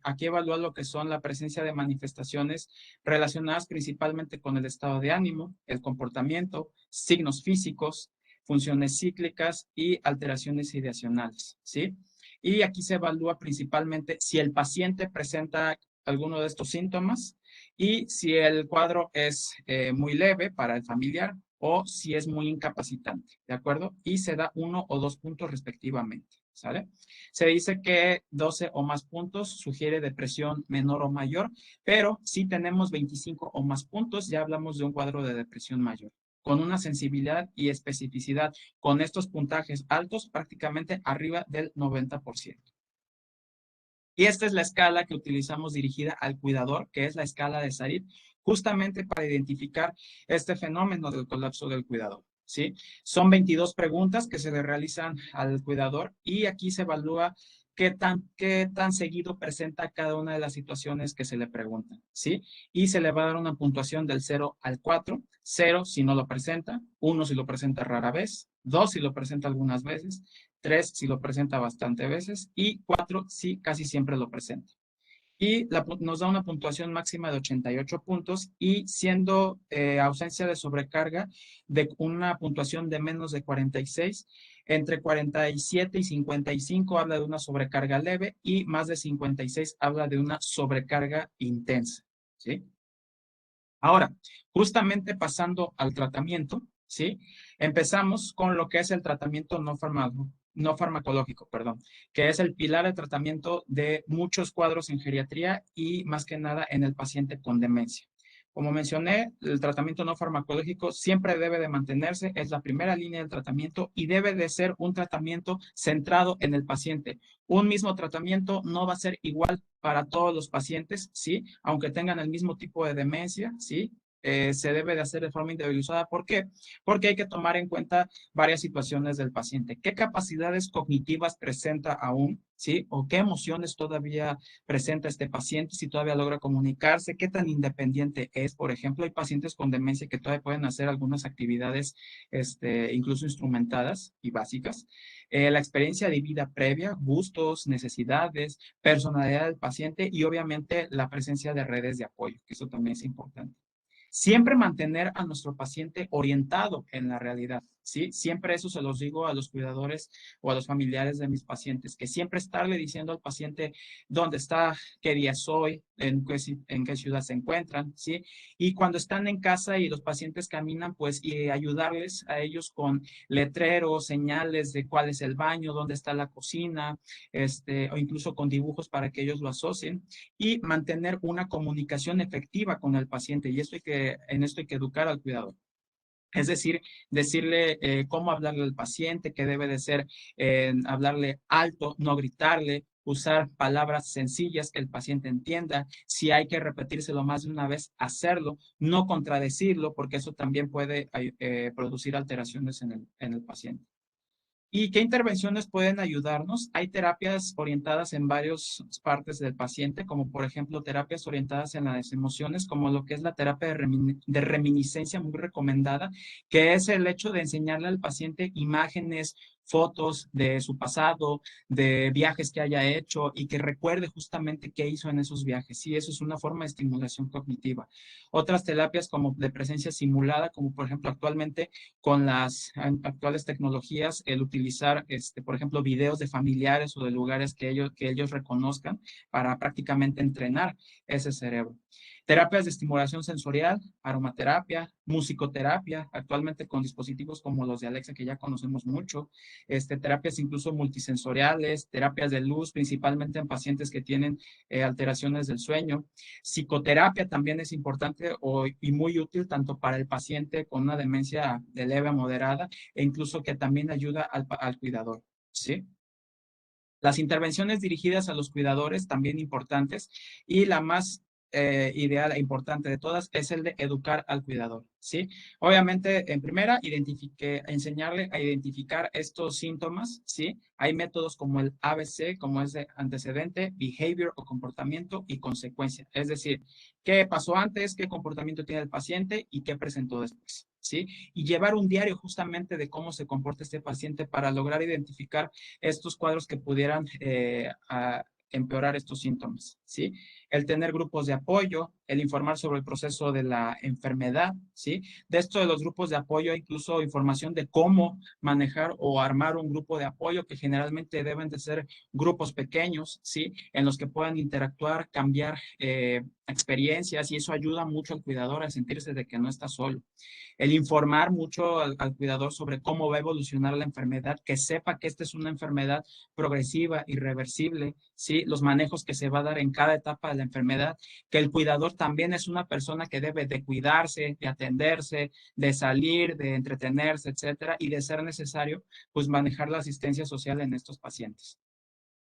aquí evalúa lo que son la presencia de manifestaciones relacionadas principalmente con el estado de ánimo, el comportamiento, signos físicos, funciones cíclicas y alteraciones ideacionales, ¿sí? Y aquí se evalúa principalmente si el paciente presenta alguno de estos síntomas y si el cuadro es muy leve para el familiar o si es muy incapacitante, ¿de acuerdo? Y se da 1 o 2 puntos respectivamente, ¿sale? Se dice que 12 o más puntos sugiere depresión menor o mayor, pero si tenemos 25 o más puntos, ya hablamos de un cuadro de depresión mayor, con una sensibilidad y especificidad con estos puntajes altos prácticamente arriba del 90%. Y esta es la escala que utilizamos dirigida al cuidador, que es la escala de Sarit, justamente para identificar este fenómeno del colapso del cuidador, ¿sí? Son 22 preguntas que se le realizan al cuidador y aquí se evalúa qué tan seguido presenta cada una de las situaciones que se le preguntan, ¿sí? Y se le va a dar una puntuación del 0 al 4, 0 si no lo presenta, 1 si lo presenta rara vez, 2 si lo presenta algunas veces, 3 si lo presenta bastante veces y 4 si casi siempre lo presenta. Y nos da una puntuación máxima de 88 puntos y siendo ausencia de sobrecarga de una puntuación de menos de 46, entre 47 y 55 habla de una sobrecarga leve y más de 56 habla de una sobrecarga intensa, ¿sí? Ahora, justamente pasando al tratamiento, ¿sí? Empezamos con lo que es el tratamiento no farmacológico, perdón, que es el pilar de tratamiento de muchos cuadros en geriatría y más que nada en el paciente con demencia. Como mencioné, el tratamiento no farmacológico siempre debe de mantenerse, es la primera línea del tratamiento y debe de ser un tratamiento centrado en el paciente. Un mismo tratamiento no va a ser igual para todos los pacientes, ¿sí? Aunque tengan el mismo tipo de demencia, ¿sí? Se debe de hacer de forma individualizada. ¿Por qué? Porque hay que tomar en cuenta varias situaciones del paciente. ¿Qué capacidades cognitivas presenta aún? ¿Sí? ¿O qué emociones todavía presenta este paciente? Si todavía logra comunicarse, ¿qué tan independiente es? Por ejemplo, hay pacientes con demencia que todavía pueden hacer algunas actividades, incluso instrumentadas y básicas. La experiencia de vida previa, gustos, necesidades, personalidad del paciente y obviamente la presencia de redes de apoyo, que eso también es importante. Siempre mantener a nuestro paciente orientado en la realidad, ¿sí? Siempre eso se los digo a los cuidadores o a los familiares de mis pacientes, que siempre estarle diciendo al paciente dónde está, qué día es hoy, en qué ciudad se encuentran, ¿sí? Y cuando están en casa y los pacientes caminan, pues y ayudarles a ellos con letreros, señales de cuál es el baño, dónde está la cocina, o incluso con dibujos para que ellos lo asocien y mantener una comunicación efectiva con el paciente. Y en esto hay que educar al cuidador. Es decir, decirle cómo hablarle al paciente, que debe de ser hablarle alto, no gritarle, usar palabras sencillas que el paciente entienda. Si hay que repetírselo más de una vez, hacerlo, no contradecirlo, porque eso también puede producir alteraciones en el paciente. ¿Y qué intervenciones pueden ayudarnos? Hay terapias orientadas en varias partes del paciente, como por ejemplo terapias orientadas en las emociones, como lo que es la terapia de reminiscencia muy recomendada, que es el hecho de enseñarle al paciente imágenes, fotos de su pasado, de viajes que haya hecho y que recuerde justamente qué hizo en esos viajes. Sí, eso es una forma de estimulación cognitiva. Otras terapias como de presencia simulada, como por ejemplo actualmente con las actuales tecnologías, el utilizar, por ejemplo, videos de familiares o de lugares que ellos reconozcan para prácticamente entrenar ese cerebro. Terapias de estimulación sensorial, aromaterapia, musicoterapia, actualmente con dispositivos como los de Alexa que ya conocemos mucho, terapias incluso multisensoriales, terapias de luz, principalmente en pacientes que tienen alteraciones del sueño. Psicoterapia también es importante y muy útil tanto para el paciente con una demencia de leve a moderada e incluso que también ayuda al cuidador, ¿sí? Las intervenciones dirigidas a los cuidadores también importantes y la más ideal e importante de todas es el de educar al cuidador, ¿sí? Obviamente, en primera, enseñarle a identificar estos síntomas, ¿sí? Hay métodos como el ABC, como es de antecedente, behavior o comportamiento y consecuencia. Es decir, qué pasó antes, qué comportamiento tiene el paciente y qué presentó después, ¿sí? Y llevar un diario justamente de cómo se comporta este paciente para lograr identificar estos cuadros que pudieran empeorar estos síntomas, ¿sí? El tener grupos de apoyo, el informar sobre el proceso de la enfermedad, ¿sí? De esto de los grupos de apoyo, incluso información de cómo manejar o armar un grupo de apoyo que generalmente deben de ser grupos pequeños, ¿sí? En los que puedan interactuar, cambiar experiencias y eso ayuda mucho al cuidador a sentirse de que no está solo. El informar mucho al cuidador sobre cómo va a evolucionar la enfermedad, que sepa que esta es una enfermedad progresiva, irreversible, ¿sí? Los manejos que se va a dar en cada etapa de la enfermedad, que el cuidador también es una persona que debe de cuidarse, de atenderse, de salir, de entretenerse, etcétera, y de ser necesario, pues manejar la asistencia social en estos pacientes.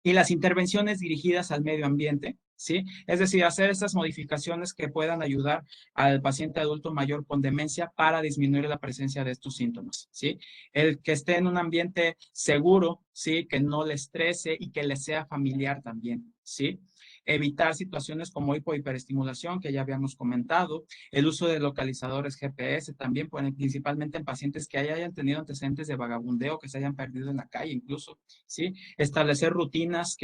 Y las intervenciones dirigidas al medio ambiente, ¿sí? Es decir, hacer estas modificaciones que puedan ayudar al paciente adulto mayor con demencia para disminuir la presencia de estos síntomas, ¿sí? El que esté en un ambiente seguro, ¿sí? Que no le estrese y que le sea familiar también, ¿sí? Evitar situaciones como hipohiperestimulación, que ya habíamos comentado, el uso de localizadores GPS también, principalmente en pacientes que hayan tenido antecedentes de vagabundeo, que se hayan perdido en la calle incluso, ¿sí? Establecer rutinas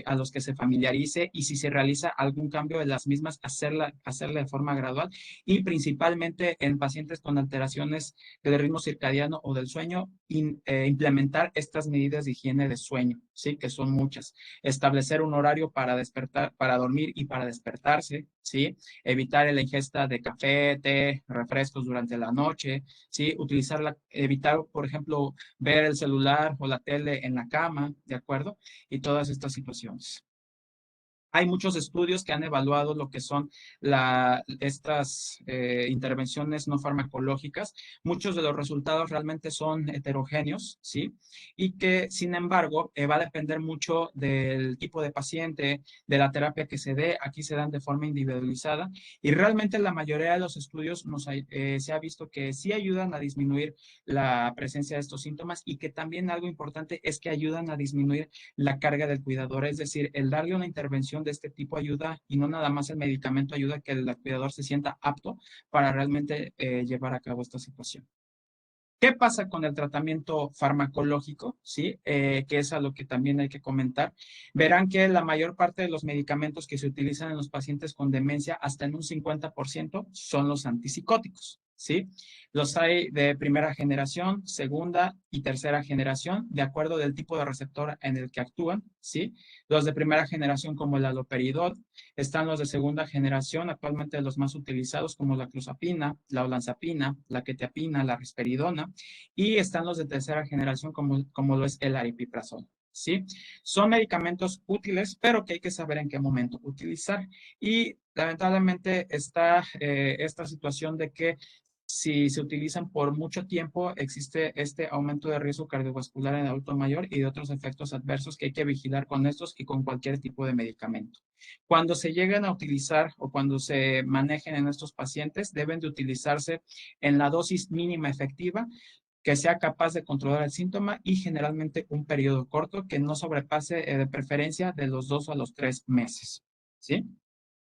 a los que se familiarice y si se realiza algún cambio de las mismas, hacerla de forma gradual y principalmente en pacientes con alteraciones del ritmo circadiano o del sueño, implementar estas medidas de higiene de sueño, ¿sí? Que son muchas. Establecer un horario para despertar, para dormir y para despertarse, ¿sí? Evitar la ingesta de café, té, refrescos durante la noche, ¿sí? Evitar, por ejemplo, ver el celular o la tele en la cama, ¿de acuerdo? Y todas estas situaciones. Hay muchos estudios que han evaluado lo que son estas intervenciones no farmacológicas. Muchos de los resultados realmente son heterogéneos, ¿sí? Y que, sin embargo, va a depender mucho del tipo de paciente, de la terapia que se dé. Aquí se dan de forma individualizada. Y realmente la mayoría de los estudios se ha visto que sí ayudan a disminuir la presencia de estos síntomas y que también algo importante es que ayudan a disminuir la carga del cuidador. Es decir, el darle una intervención de este tipo ayuda y no nada más el medicamento ayuda a que el cuidador se sienta apto para realmente llevar a cabo esta situación. ¿Qué pasa con el tratamiento farmacológico? ¿Sí? Que es a lo que también hay que comentar. Verán que la mayor parte de los medicamentos que se utilizan en los pacientes con demencia, hasta en un 50%, son los antipsicóticos. ¿Sí? Los hay de primera generación, segunda y tercera generación, de acuerdo del tipo de receptor en el que actúan. ¿Sí? Los de primera generación como el haloperidol, están los de segunda generación, actualmente los más utilizados como la clozapina, la olanzapina, la quetiapina, la risperidona, y están los de tercera generación como lo es el aripiprazol. ¿Sí? Son medicamentos útiles, pero que hay que saber en qué momento utilizar. Y lamentablemente está esta situación de que si se utilizan por mucho tiempo, existe este aumento de riesgo cardiovascular en el adulto mayor y de otros efectos adversos que hay que vigilar con estos y con cualquier tipo de medicamento. Cuando se lleguen a utilizar o cuando se manejen en estos pacientes, deben de utilizarse en la dosis mínima efectiva que sea capaz de controlar el síntoma y generalmente un periodo corto que no sobrepase de preferencia de los 2 a los 3 meses. ¿Sí?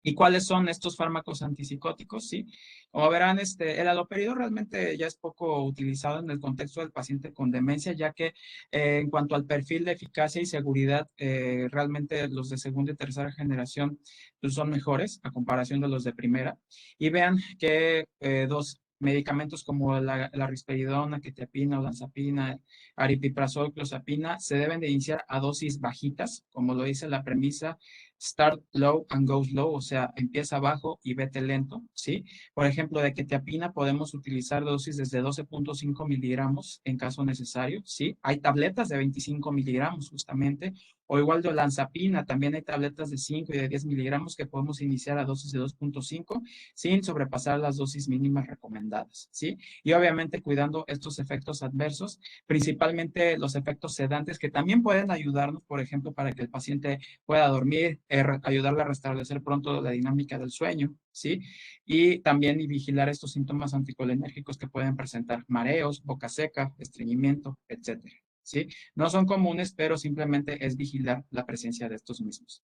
¿Y cuáles son estos fármacos antipsicóticos? Sí, como verán, el haloperidol realmente ya es poco utilizado en el contexto del paciente con demencia, ya que en cuanto al perfil de eficacia y seguridad, realmente los de segunda y tercera generación pues, son mejores a comparación de los de primera. Y vean que dos medicamentos como la risperidona, quetiapina, olanzapina, aripiprazol, clozapina, se deben de iniciar a dosis bajitas, como lo dice la premisa start low and go slow, o sea, empieza bajo y vete lento, ¿sí? Por ejemplo, de quetiapina podemos utilizar dosis desde 12.5 miligramos en caso necesario, ¿sí? Hay tabletas de 25 miligramos justamente, o igual de olanzapina, también hay tabletas de 5 y de 10 miligramos que podemos iniciar a dosis de 2.5 sin sobrepasar las dosis mínimas recomendadas, ¿sí? Y obviamente cuidando estos efectos adversos, principalmente los efectos sedantes que también pueden ayudarnos, por ejemplo, para que el paciente pueda dormir, ayudarle a restablecer pronto la dinámica del sueño, ¿sí? Y también vigilar estos síntomas anticolinérgicos que pueden presentar mareos, boca seca, estreñimiento, etcétera, ¿sí? No son comunes, pero simplemente es vigilar la presencia de estos mismos.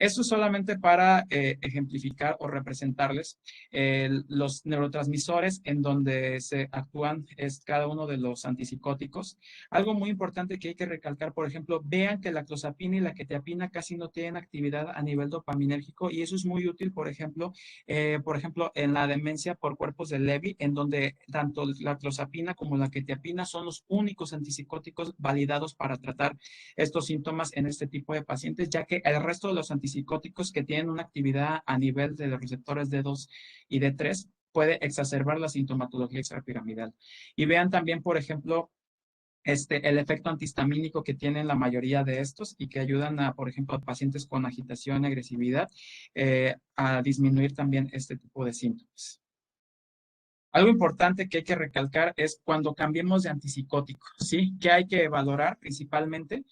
Esto es solamente para ejemplificar o representarles los neurotransmisores en donde se actúan es cada uno de los antipsicóticos. Algo muy importante que hay que recalcar, por ejemplo, vean que la clozapina y la quetiapina casi no tienen actividad a nivel dopaminérgico y eso es muy útil, por ejemplo, en la demencia por cuerpos de Levy, en donde tanto la clozapina como la quetiapina son los únicos antipsicóticos validados para tratar estos síntomas en este tipo de pacientes, ya que el resto de los antipsicóticos que tienen una actividad a nivel de los receptores D2 y D3 puede exacerbar la sintomatología extrapiramidal. Y vean también, por ejemplo, el efecto antihistamínico que tienen la mayoría de estos y que ayudan a, por ejemplo, a pacientes con agitación y agresividad a disminuir también este tipo de síntomas. Algo importante que hay que recalcar es cuando cambiemos de antipsicótico, ¿sí? ¿Qué hay que valorar principalmente?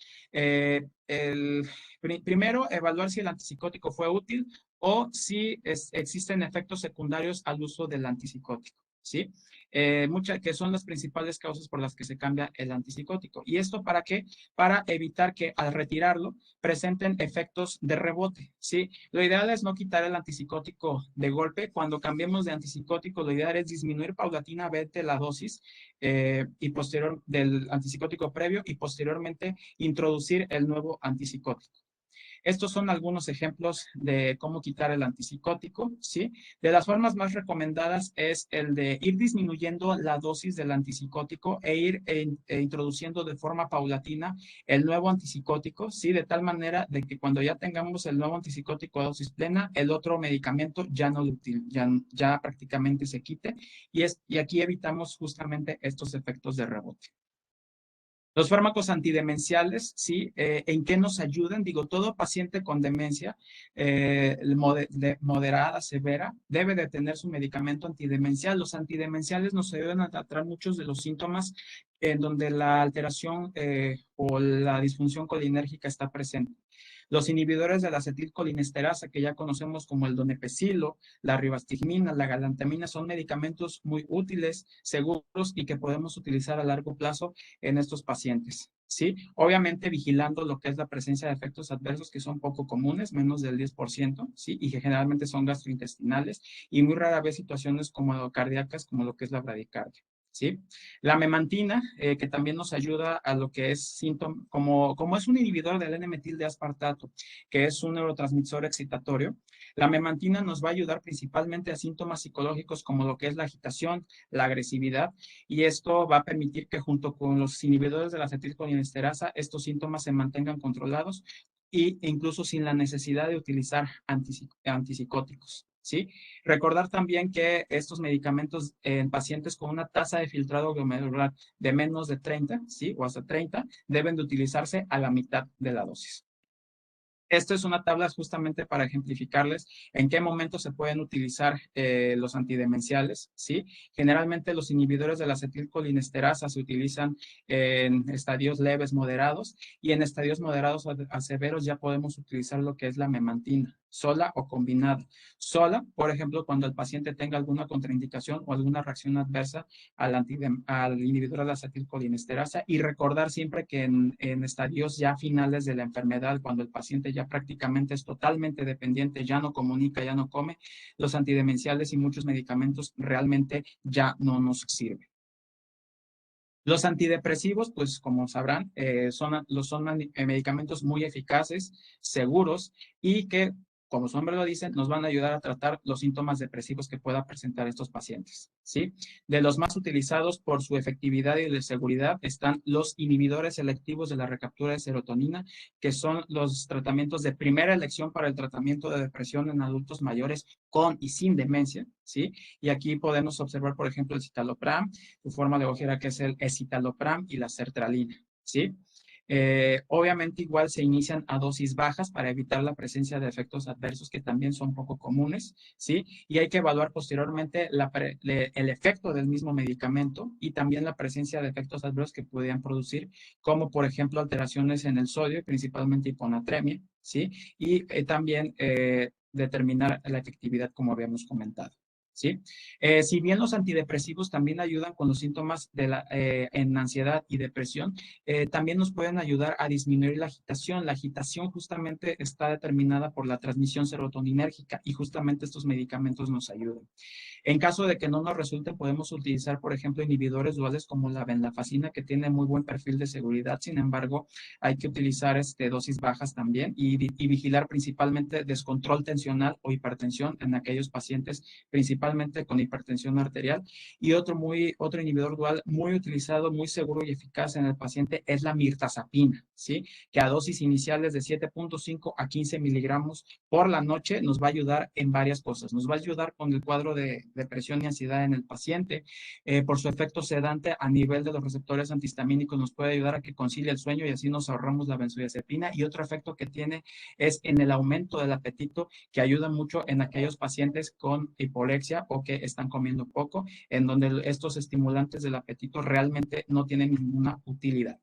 Primero, evaluar si el antipsicótico fue útil o si existen efectos secundarios al uso del antipsicótico, ¿sí? Que son las principales causas por las que se cambia el antipsicótico. ¿Y esto para qué? Para evitar que al retirarlo presenten efectos de rebote, ¿sí? Lo ideal es no quitar el antipsicótico de golpe. Cuando cambiemos de antipsicótico, lo ideal es disminuir paulatinamente la dosis y posterior del antipsicótico previo y posteriormente introducir el nuevo antipsicótico. Estos son algunos ejemplos de cómo quitar el antipsicótico, ¿sí? De las formas más recomendadas es el de ir disminuyendo la dosis del antipsicótico e ir introduciendo de forma paulatina el nuevo antipsicótico, ¿sí? De tal manera de que cuando ya tengamos el nuevo antipsicótico a dosis plena, el otro medicamento ya no lo ya prácticamente se quite y aquí evitamos justamente estos efectos de rebote. Los fármacos antidemenciales, ¿sí? ¿En qué nos ayudan? Digo, todo paciente con demencia moderada, severa, debe de tener su medicamento antidemencial. Los antidemenciales nos ayudan a tratar muchos de los síntomas en donde la alteración o la disfunción colinérgica está presente. Los inhibidores de la acetilcolinesterasa, que ya conocemos como el donepezilo, la ribastigmina, la galantamina, son medicamentos muy útiles, seguros y que podemos utilizar a largo plazo en estos pacientes. ¿Sí? Obviamente vigilando lo que es la presencia de efectos adversos que son poco comunes, menos del 10%, ¿sí? Y que generalmente son gastrointestinales y muy rara vez situaciones como cardíacas, como lo que es la bradicardia. ¿Sí? La memantina, que también nos ayuda a lo que es síntoma, como es un inhibidor del N-metil de aspartato, que es un neurotransmisor excitatorio, la memantina nos va a ayudar principalmente a síntomas psicológicos como lo que es la agitación, la agresividad, y esto va a permitir que junto con los inhibidores de la acetilcolinesterasa, estos síntomas se mantengan controlados e incluso sin la necesidad de utilizar antipsicóticos. ¿Sí? Recordar también que estos medicamentos en pacientes con una tasa de filtrado glomerular de menos de 30, ¿sí? O hasta 30, deben de utilizarse a la mitad de la dosis. Esta es una tabla justamente para ejemplificarles en qué momento se pueden utilizar los antidemenciales, ¿sí? Generalmente los inhibidores de la acetilcolinesterasa se utilizan en estadios leves moderados y en estadios moderados a severos ya podemos utilizar lo que es la memantina, sola o combinada. Sola, por ejemplo, cuando el paciente tenga alguna contraindicación o alguna reacción adversa al inhibidor de la acetilcolinesterasa y recordar siempre que en estadios ya finales de la enfermedad, cuando el paciente ya prácticamente es totalmente dependiente, ya no comunica, ya no come, los antidemenciales y muchos medicamentos realmente ya no nos sirven. Los antidepresivos, pues como sabrán, son medicamentos muy eficaces, seguros y que, como su nombre lo dice, nos van a ayudar a tratar los síntomas depresivos que puedan presentar estos pacientes, ¿sí? De los más utilizados por su efectividad y de seguridad están los inhibidores selectivos de la recaptura de serotonina, que son los tratamientos de primera elección para el tratamiento de depresión en adultos mayores con y sin demencia, ¿sí? Y aquí podemos observar, por ejemplo, el citalopram, su forma de ojera que es el escitalopram y la sertralina, ¿sí? Obviamente igual se inician a dosis bajas para evitar la presencia de efectos adversos que también son poco comunes, ¿sí? Y hay que evaluar posteriormente el efecto del mismo medicamento y también la presencia de efectos adversos que podrían producir, como por ejemplo alteraciones en el sodio, principalmente hiponatremia, ¿sí? Y también determinar la efectividad como habíamos comentado. ¿Sí? Si bien los antidepresivos también ayudan con los síntomas en ansiedad y depresión, también nos pueden ayudar a disminuir la agitación. La agitación justamente está determinada por la transmisión serotoninérgica y justamente estos medicamentos nos ayudan. En caso de que no nos resulte, podemos utilizar, por ejemplo, inhibidores duales como la venlafaxina, que tiene muy buen perfil de seguridad. Sin embargo, hay que utilizar dosis bajas también y vigilar principalmente descontrol tensional o hipertensión en aquellos pacientes, principalmente con hipertensión arterial. Y otro inhibidor dual muy utilizado, muy seguro y eficaz en el paciente es la mirtazapina, ¿sí? Que a dosis iniciales de 7.5 a 15 miligramos por la noche nos va a ayudar en varias cosas. Nos va a ayudar con el cuadro de depresión y ansiedad en el paciente. Por su efecto sedante a nivel de los receptores antihistamínicos nos puede ayudar a que concilie el sueño y así nos ahorramos la benzodiazepina. Y otro efecto que tiene es en el aumento del apetito, que ayuda mucho en aquellos pacientes con hipoxia deficiencia o que están comiendo poco, en donde estos estimulantes del apetito realmente no tienen ninguna utilidad.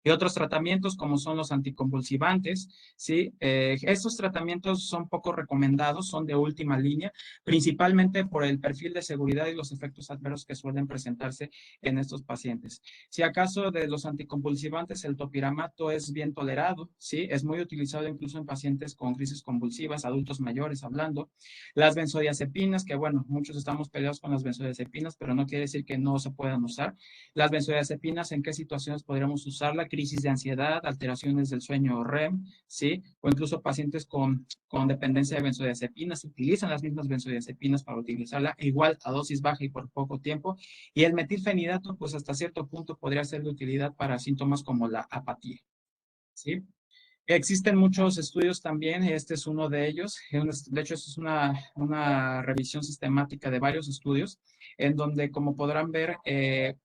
Y otros tratamientos como son los anticonvulsivantes, ¿sí? Estos tratamientos son poco recomendados, son de última línea, principalmente por el perfil de seguridad y los efectos adversos que suelen presentarse en estos pacientes. Si acaso de los anticonvulsivantes, el topiramato es bien tolerado, ¿sí? Es muy utilizado incluso en pacientes con crisis convulsivas, adultos mayores hablando. Las benzodiazepinas, que bueno, muchos estamos peleados con las benzodiazepinas, pero no quiere decir que no se puedan usar. Las benzodiazepinas, ¿en qué situaciones podríamos usarla? Crisis de ansiedad, alteraciones del sueño REM, ¿sí? O incluso pacientes con dependencia de benzodiazepinas utilizan las mismas benzodiazepinas para utilizarla igual a dosis baja y por poco tiempo. Y el metilfenidato, pues hasta cierto punto podría ser de utilidad para síntomas como la apatía, ¿sí? Existen muchos estudios también, este es uno de ellos. De hecho, es una revisión sistemática de varios estudios, en donde, como podrán ver,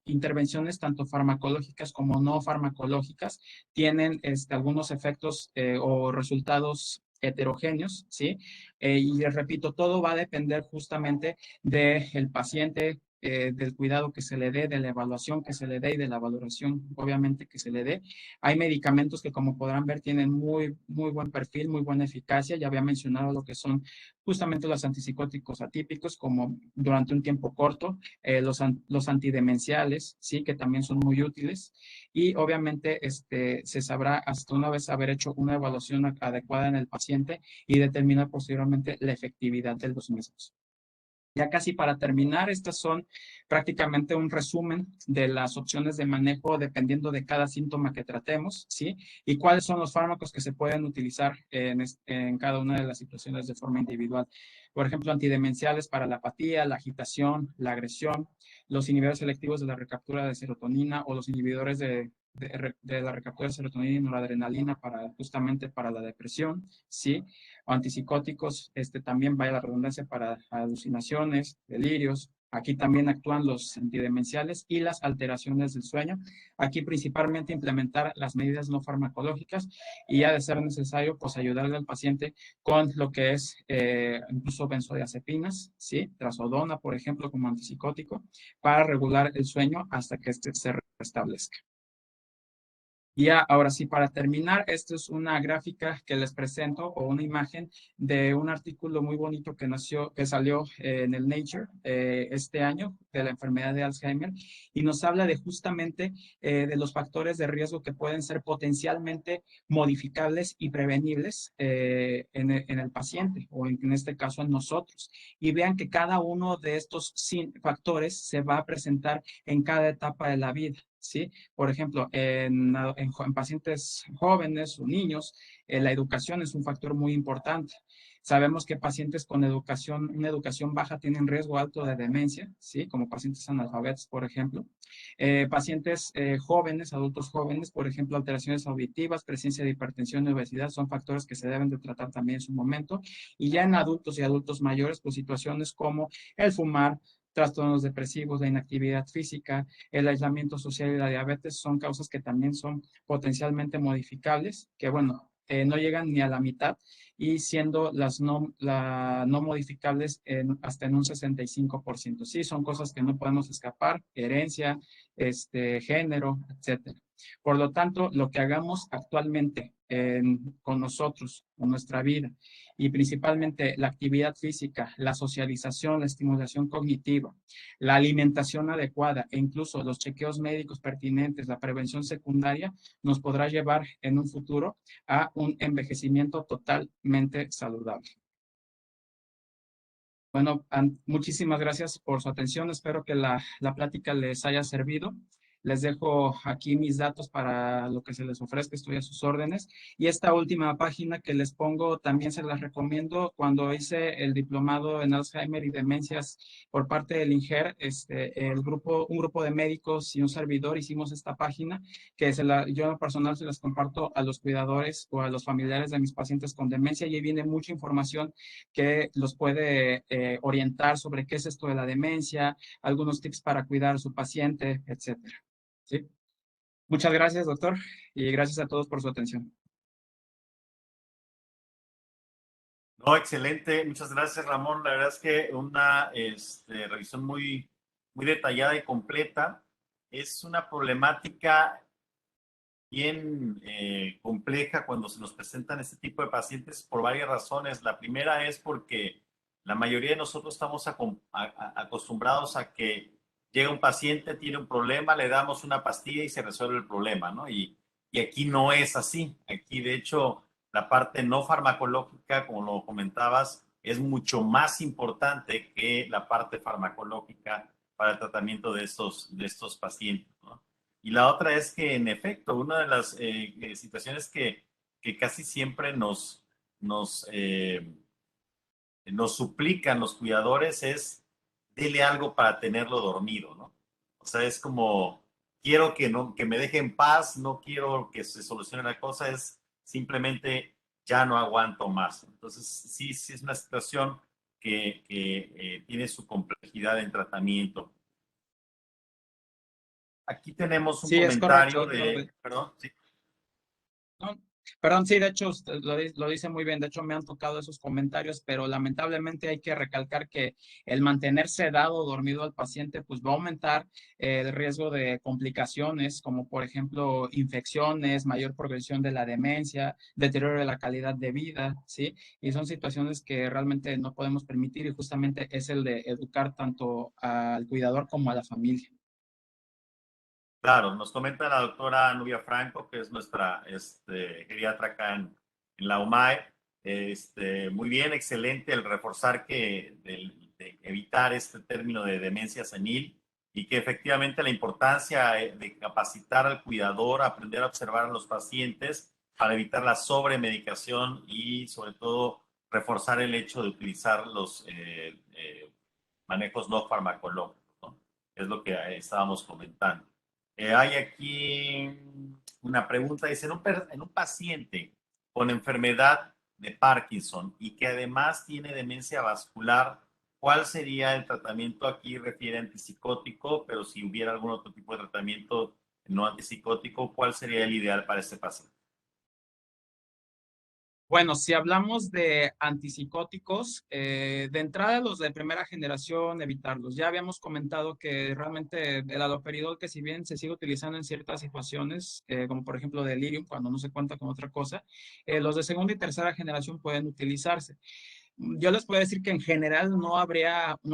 intervenciones tanto farmacológicas como no farmacológicas tienen algunos efectos o resultados heterogéneos, ¿sí? Y les repito, todo va a depender justamente del paciente, del cuidado que se le dé, de la evaluación que se le dé y de la valoración, obviamente, que se le dé. Hay medicamentos que, como podrán ver, tienen muy buen perfil, muy buena eficacia. Ya había mencionado lo que son justamente los antipsicóticos atípicos, como durante un tiempo corto, los antidemenciales, sí, que también son muy útiles. Y obviamente se sabrá hasta una vez haber hecho una evaluación adecuada en el paciente y determinar posteriormente la efectividad de los mismos. Ya casi para terminar, estas son prácticamente un resumen de las opciones de manejo dependiendo de cada síntoma que tratemos, ¿sí? Y cuáles son los fármacos que se pueden utilizar en cada una de las situaciones de forma individual. Por ejemplo, antidemenciales para la apatía, la agitación, la agresión, los inhibidores selectivos de la recaptura de serotonina o los inhibidores de la recaptura de serotonina y noradrenalina justamente para la depresión, ¿sí? Antipsicóticos, también vaya la redundancia para alucinaciones, delirios. Aquí también actúan los antidemenciales y las alteraciones del sueño. Aquí principalmente implementar las medidas no farmacológicas y ya de ser necesario, pues ayudarle al paciente con lo que es incluso benzodiazepinas, ¿sí? Trazodona, por ejemplo, como antipsicótico, para regular el sueño hasta que se restablezca. Y ya, ahora sí, para terminar, esta es una gráfica que les presento o una imagen de un artículo muy bonito que salió en el Nature este año de la enfermedad de Alzheimer y nos habla de justamente de los factores de riesgo que pueden ser potencialmente modificables y prevenibles en el paciente o en este caso en nosotros. Y vean que cada uno de estos factores se va a presentar en cada etapa de la vida, ¿sí? Por ejemplo, en pacientes jóvenes o niños, la educación es un factor muy importante. Sabemos que pacientes con una educación baja tienen riesgo alto de demencia, ¿sí? Como pacientes analfabetos, por ejemplo. Pacientes jóvenes, adultos jóvenes, por ejemplo, alteraciones auditivas, presencia de hipertensión y obesidad son factores que se deben de tratar también en su momento. Y ya en adultos y adultos mayores, pues situaciones como el fumar, trastornos depresivos, la inactividad física, el aislamiento social y la diabetes son causas que también son potencialmente modificables, que bueno, no llegan ni a la mitad y siendo las no modificables hasta en un 65%. Sí, son cosas que no podemos escapar, herencia, género, etcétera. Por lo tanto, lo que hagamos actualmente con nosotros, con nuestra vida, y principalmente la actividad física, la socialización, la estimulación cognitiva, la alimentación adecuada e incluso los chequeos médicos pertinentes, la prevención secundaria, nos podrá llevar en un futuro a un envejecimiento totalmente saludable. Bueno, muchísimas gracias por su atención. Espero que la plática les haya servido. Les dejo aquí mis datos para lo que se les ofrezca, estoy a sus órdenes. Y esta última página que les pongo también se las recomiendo. Cuando hice el diplomado en Alzheimer y demencias por parte del INGER, un grupo de médicos y un servidor hicimos esta página que yo en lo personal se las comparto a los cuidadores o a los familiares de mis pacientes con demencia y ahí viene mucha información que los puede orientar sobre qué es esto de la demencia, algunos tips para cuidar a su paciente, etcétera. ¿Sí? Muchas gracias, doctor, y gracias a todos por su atención. No, excelente. Muchas gracias, Ramón. La verdad es que una revisión muy detallada y completa. Es una problemática bien compleja cuando se nos presentan este tipo de pacientes por varias razones. La primera es porque la mayoría de nosotros estamos acostumbrados a que llega un paciente, tiene un problema, le damos una pastilla y se resuelve el problema, ¿no? Y aquí no es así. Aquí, de hecho, la parte no farmacológica, como lo comentabas, es mucho más importante que la parte farmacológica para el tratamiento de estos pacientes, ¿no? Y la otra es que, en efecto, una de las situaciones que casi siempre nos suplican los cuidadores es dele algo para tenerlo dormido, ¿no? O sea, es como, quiero que, no, que me deje en paz, no quiero que se solucione la cosa, es simplemente ya no aguanto más. Entonces, sí, sí es una situación que tiene su complejidad en tratamiento. Aquí tenemos un Sí, es correcto. comentario de, perdón, sí. No, perdón, sí, de hecho, usted lo dice muy bien. De hecho, me han tocado esos comentarios, pero lamentablemente hay que recalcar que el mantener sedado o dormido al paciente, pues va a aumentar el riesgo de complicaciones, como por ejemplo infecciones, mayor progresión de la demencia, deterioro de la calidad de vida, ¿sí? Y son situaciones que realmente no podemos permitir y justamente es el de educar tanto al cuidador como a la familia. Claro, nos comenta la doctora Nubia Franco, que es nuestra geriatra acá en la UMAE. Muy bien, excelente el reforzar de evitar este término de demencia senil y que efectivamente la importancia de capacitar al cuidador, aprender a observar a los pacientes para evitar la sobremedicación y sobre todo reforzar el hecho de utilizar los manejos no farmacológicos, ¿no? Es lo que estábamos comentando. Hay aquí una pregunta, dice, en un paciente con enfermedad de Parkinson y que además tiene demencia vascular, ¿cuál sería el tratamiento? Aquí refiere antipsicótico, pero si hubiera algún otro tipo de tratamiento no antipsicótico, ¿cuál sería el ideal para este paciente? Bueno, si hablamos de antipsicóticos, de entrada los de primera generación, evitarlos. Ya habíamos comentado que realmente el haloperidol, que si bien se sigue utilizando en ciertas situaciones, como por ejemplo delirium, cuando no se cuenta con otra cosa, los de segunda y tercera generación pueden utilizarse. Yo les puedo decir que en general no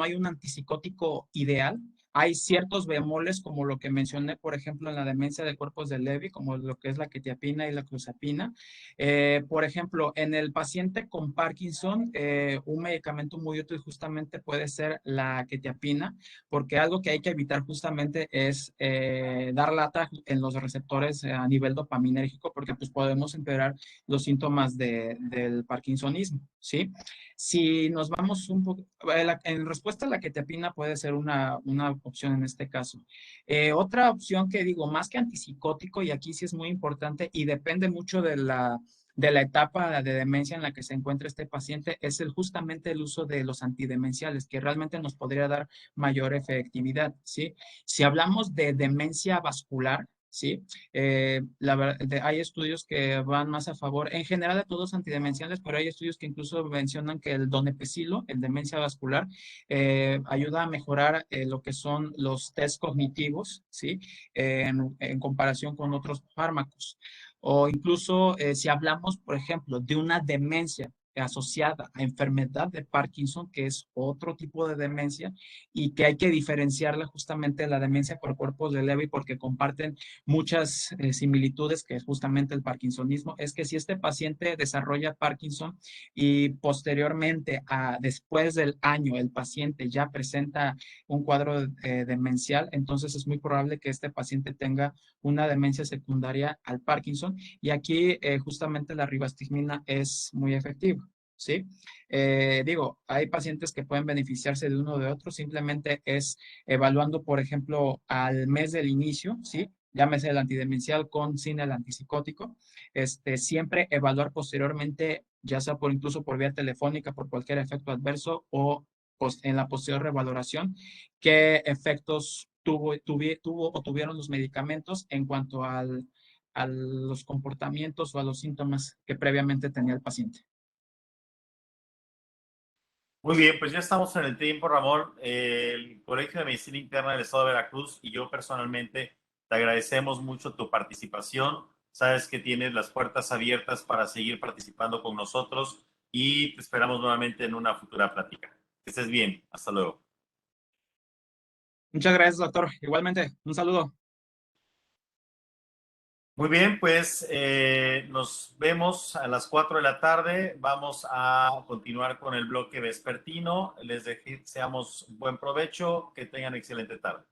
hay un antipsicótico ideal. Hay ciertos bemoles, como lo que mencioné, por ejemplo, en la demencia de cuerpos de Levy, como lo que es la quetiapina y la clozapina. Por ejemplo, en el paciente con Parkinson, un medicamento muy útil justamente puede ser la quetiapina, porque algo que hay que evitar justamente es dar lata en los receptores a nivel dopaminérgico, porque pues podemos empeorar los síntomas del parkinsonismo, ¿sí? Si nos vamos un poco, en respuesta a la quetiapina puede ser una opción en este caso. Otra opción que digo, más que antipsicótico, y aquí sí es muy importante y depende mucho de la etapa de demencia en la que se encuentra este paciente, es justamente el uso de los antidemenciales, que realmente nos podría dar mayor efectividad, ¿sí? Si hablamos de demencia vascular, ¿sí? Hay estudios que van más a favor, en general de todos antidemenciales, pero hay estudios que incluso mencionan que el donepezilo, el demencia vascular, ayuda a mejorar lo que son los test cognitivos, ¿sí? En comparación con otros fármacos. O incluso si hablamos, por ejemplo, de una demencia asociada a enfermedad de Parkinson, que es otro tipo de demencia y que hay que diferenciarla justamente de la demencia por cuerpos de Levy porque comparten muchas similitudes, que es justamente el parkinsonismo, es que si este paciente desarrolla Parkinson y posteriormente, después del año, el paciente ya presenta un cuadro demencial, entonces es muy probable que este paciente tenga una demencia secundaria al Parkinson y aquí justamente la ribastigmina es muy efectiva. ¿Sí? Digo, hay pacientes que pueden beneficiarse de uno o de otro, simplemente es evaluando, por ejemplo, al mes del inicio, ¿sí? Llámese el antidemencial con sin el antipsicótico, siempre evaluar posteriormente, ya sea por incluso por vía telefónica, por cualquier efecto adverso o en la posterior revaloración, qué efectos tuvo o tuvieron los medicamentos en cuanto a los comportamientos o a los síntomas que previamente tenía el paciente. Muy bien, pues ya estamos en el tiempo, Ramón. El Colegio de Medicina Interna del Estado de Veracruz y yo personalmente te agradecemos mucho tu participación. Sabes que tienes las puertas abiertas para seguir participando con nosotros y te esperamos nuevamente en una futura plática. Que estés bien. Hasta luego. Muchas gracias, doctor. Igualmente, un saludo. Muy bien, pues nos vemos a las 4 de la tarde. Vamos a continuar con el bloque vespertino. Les deseamos buen provecho, que tengan excelente tarde.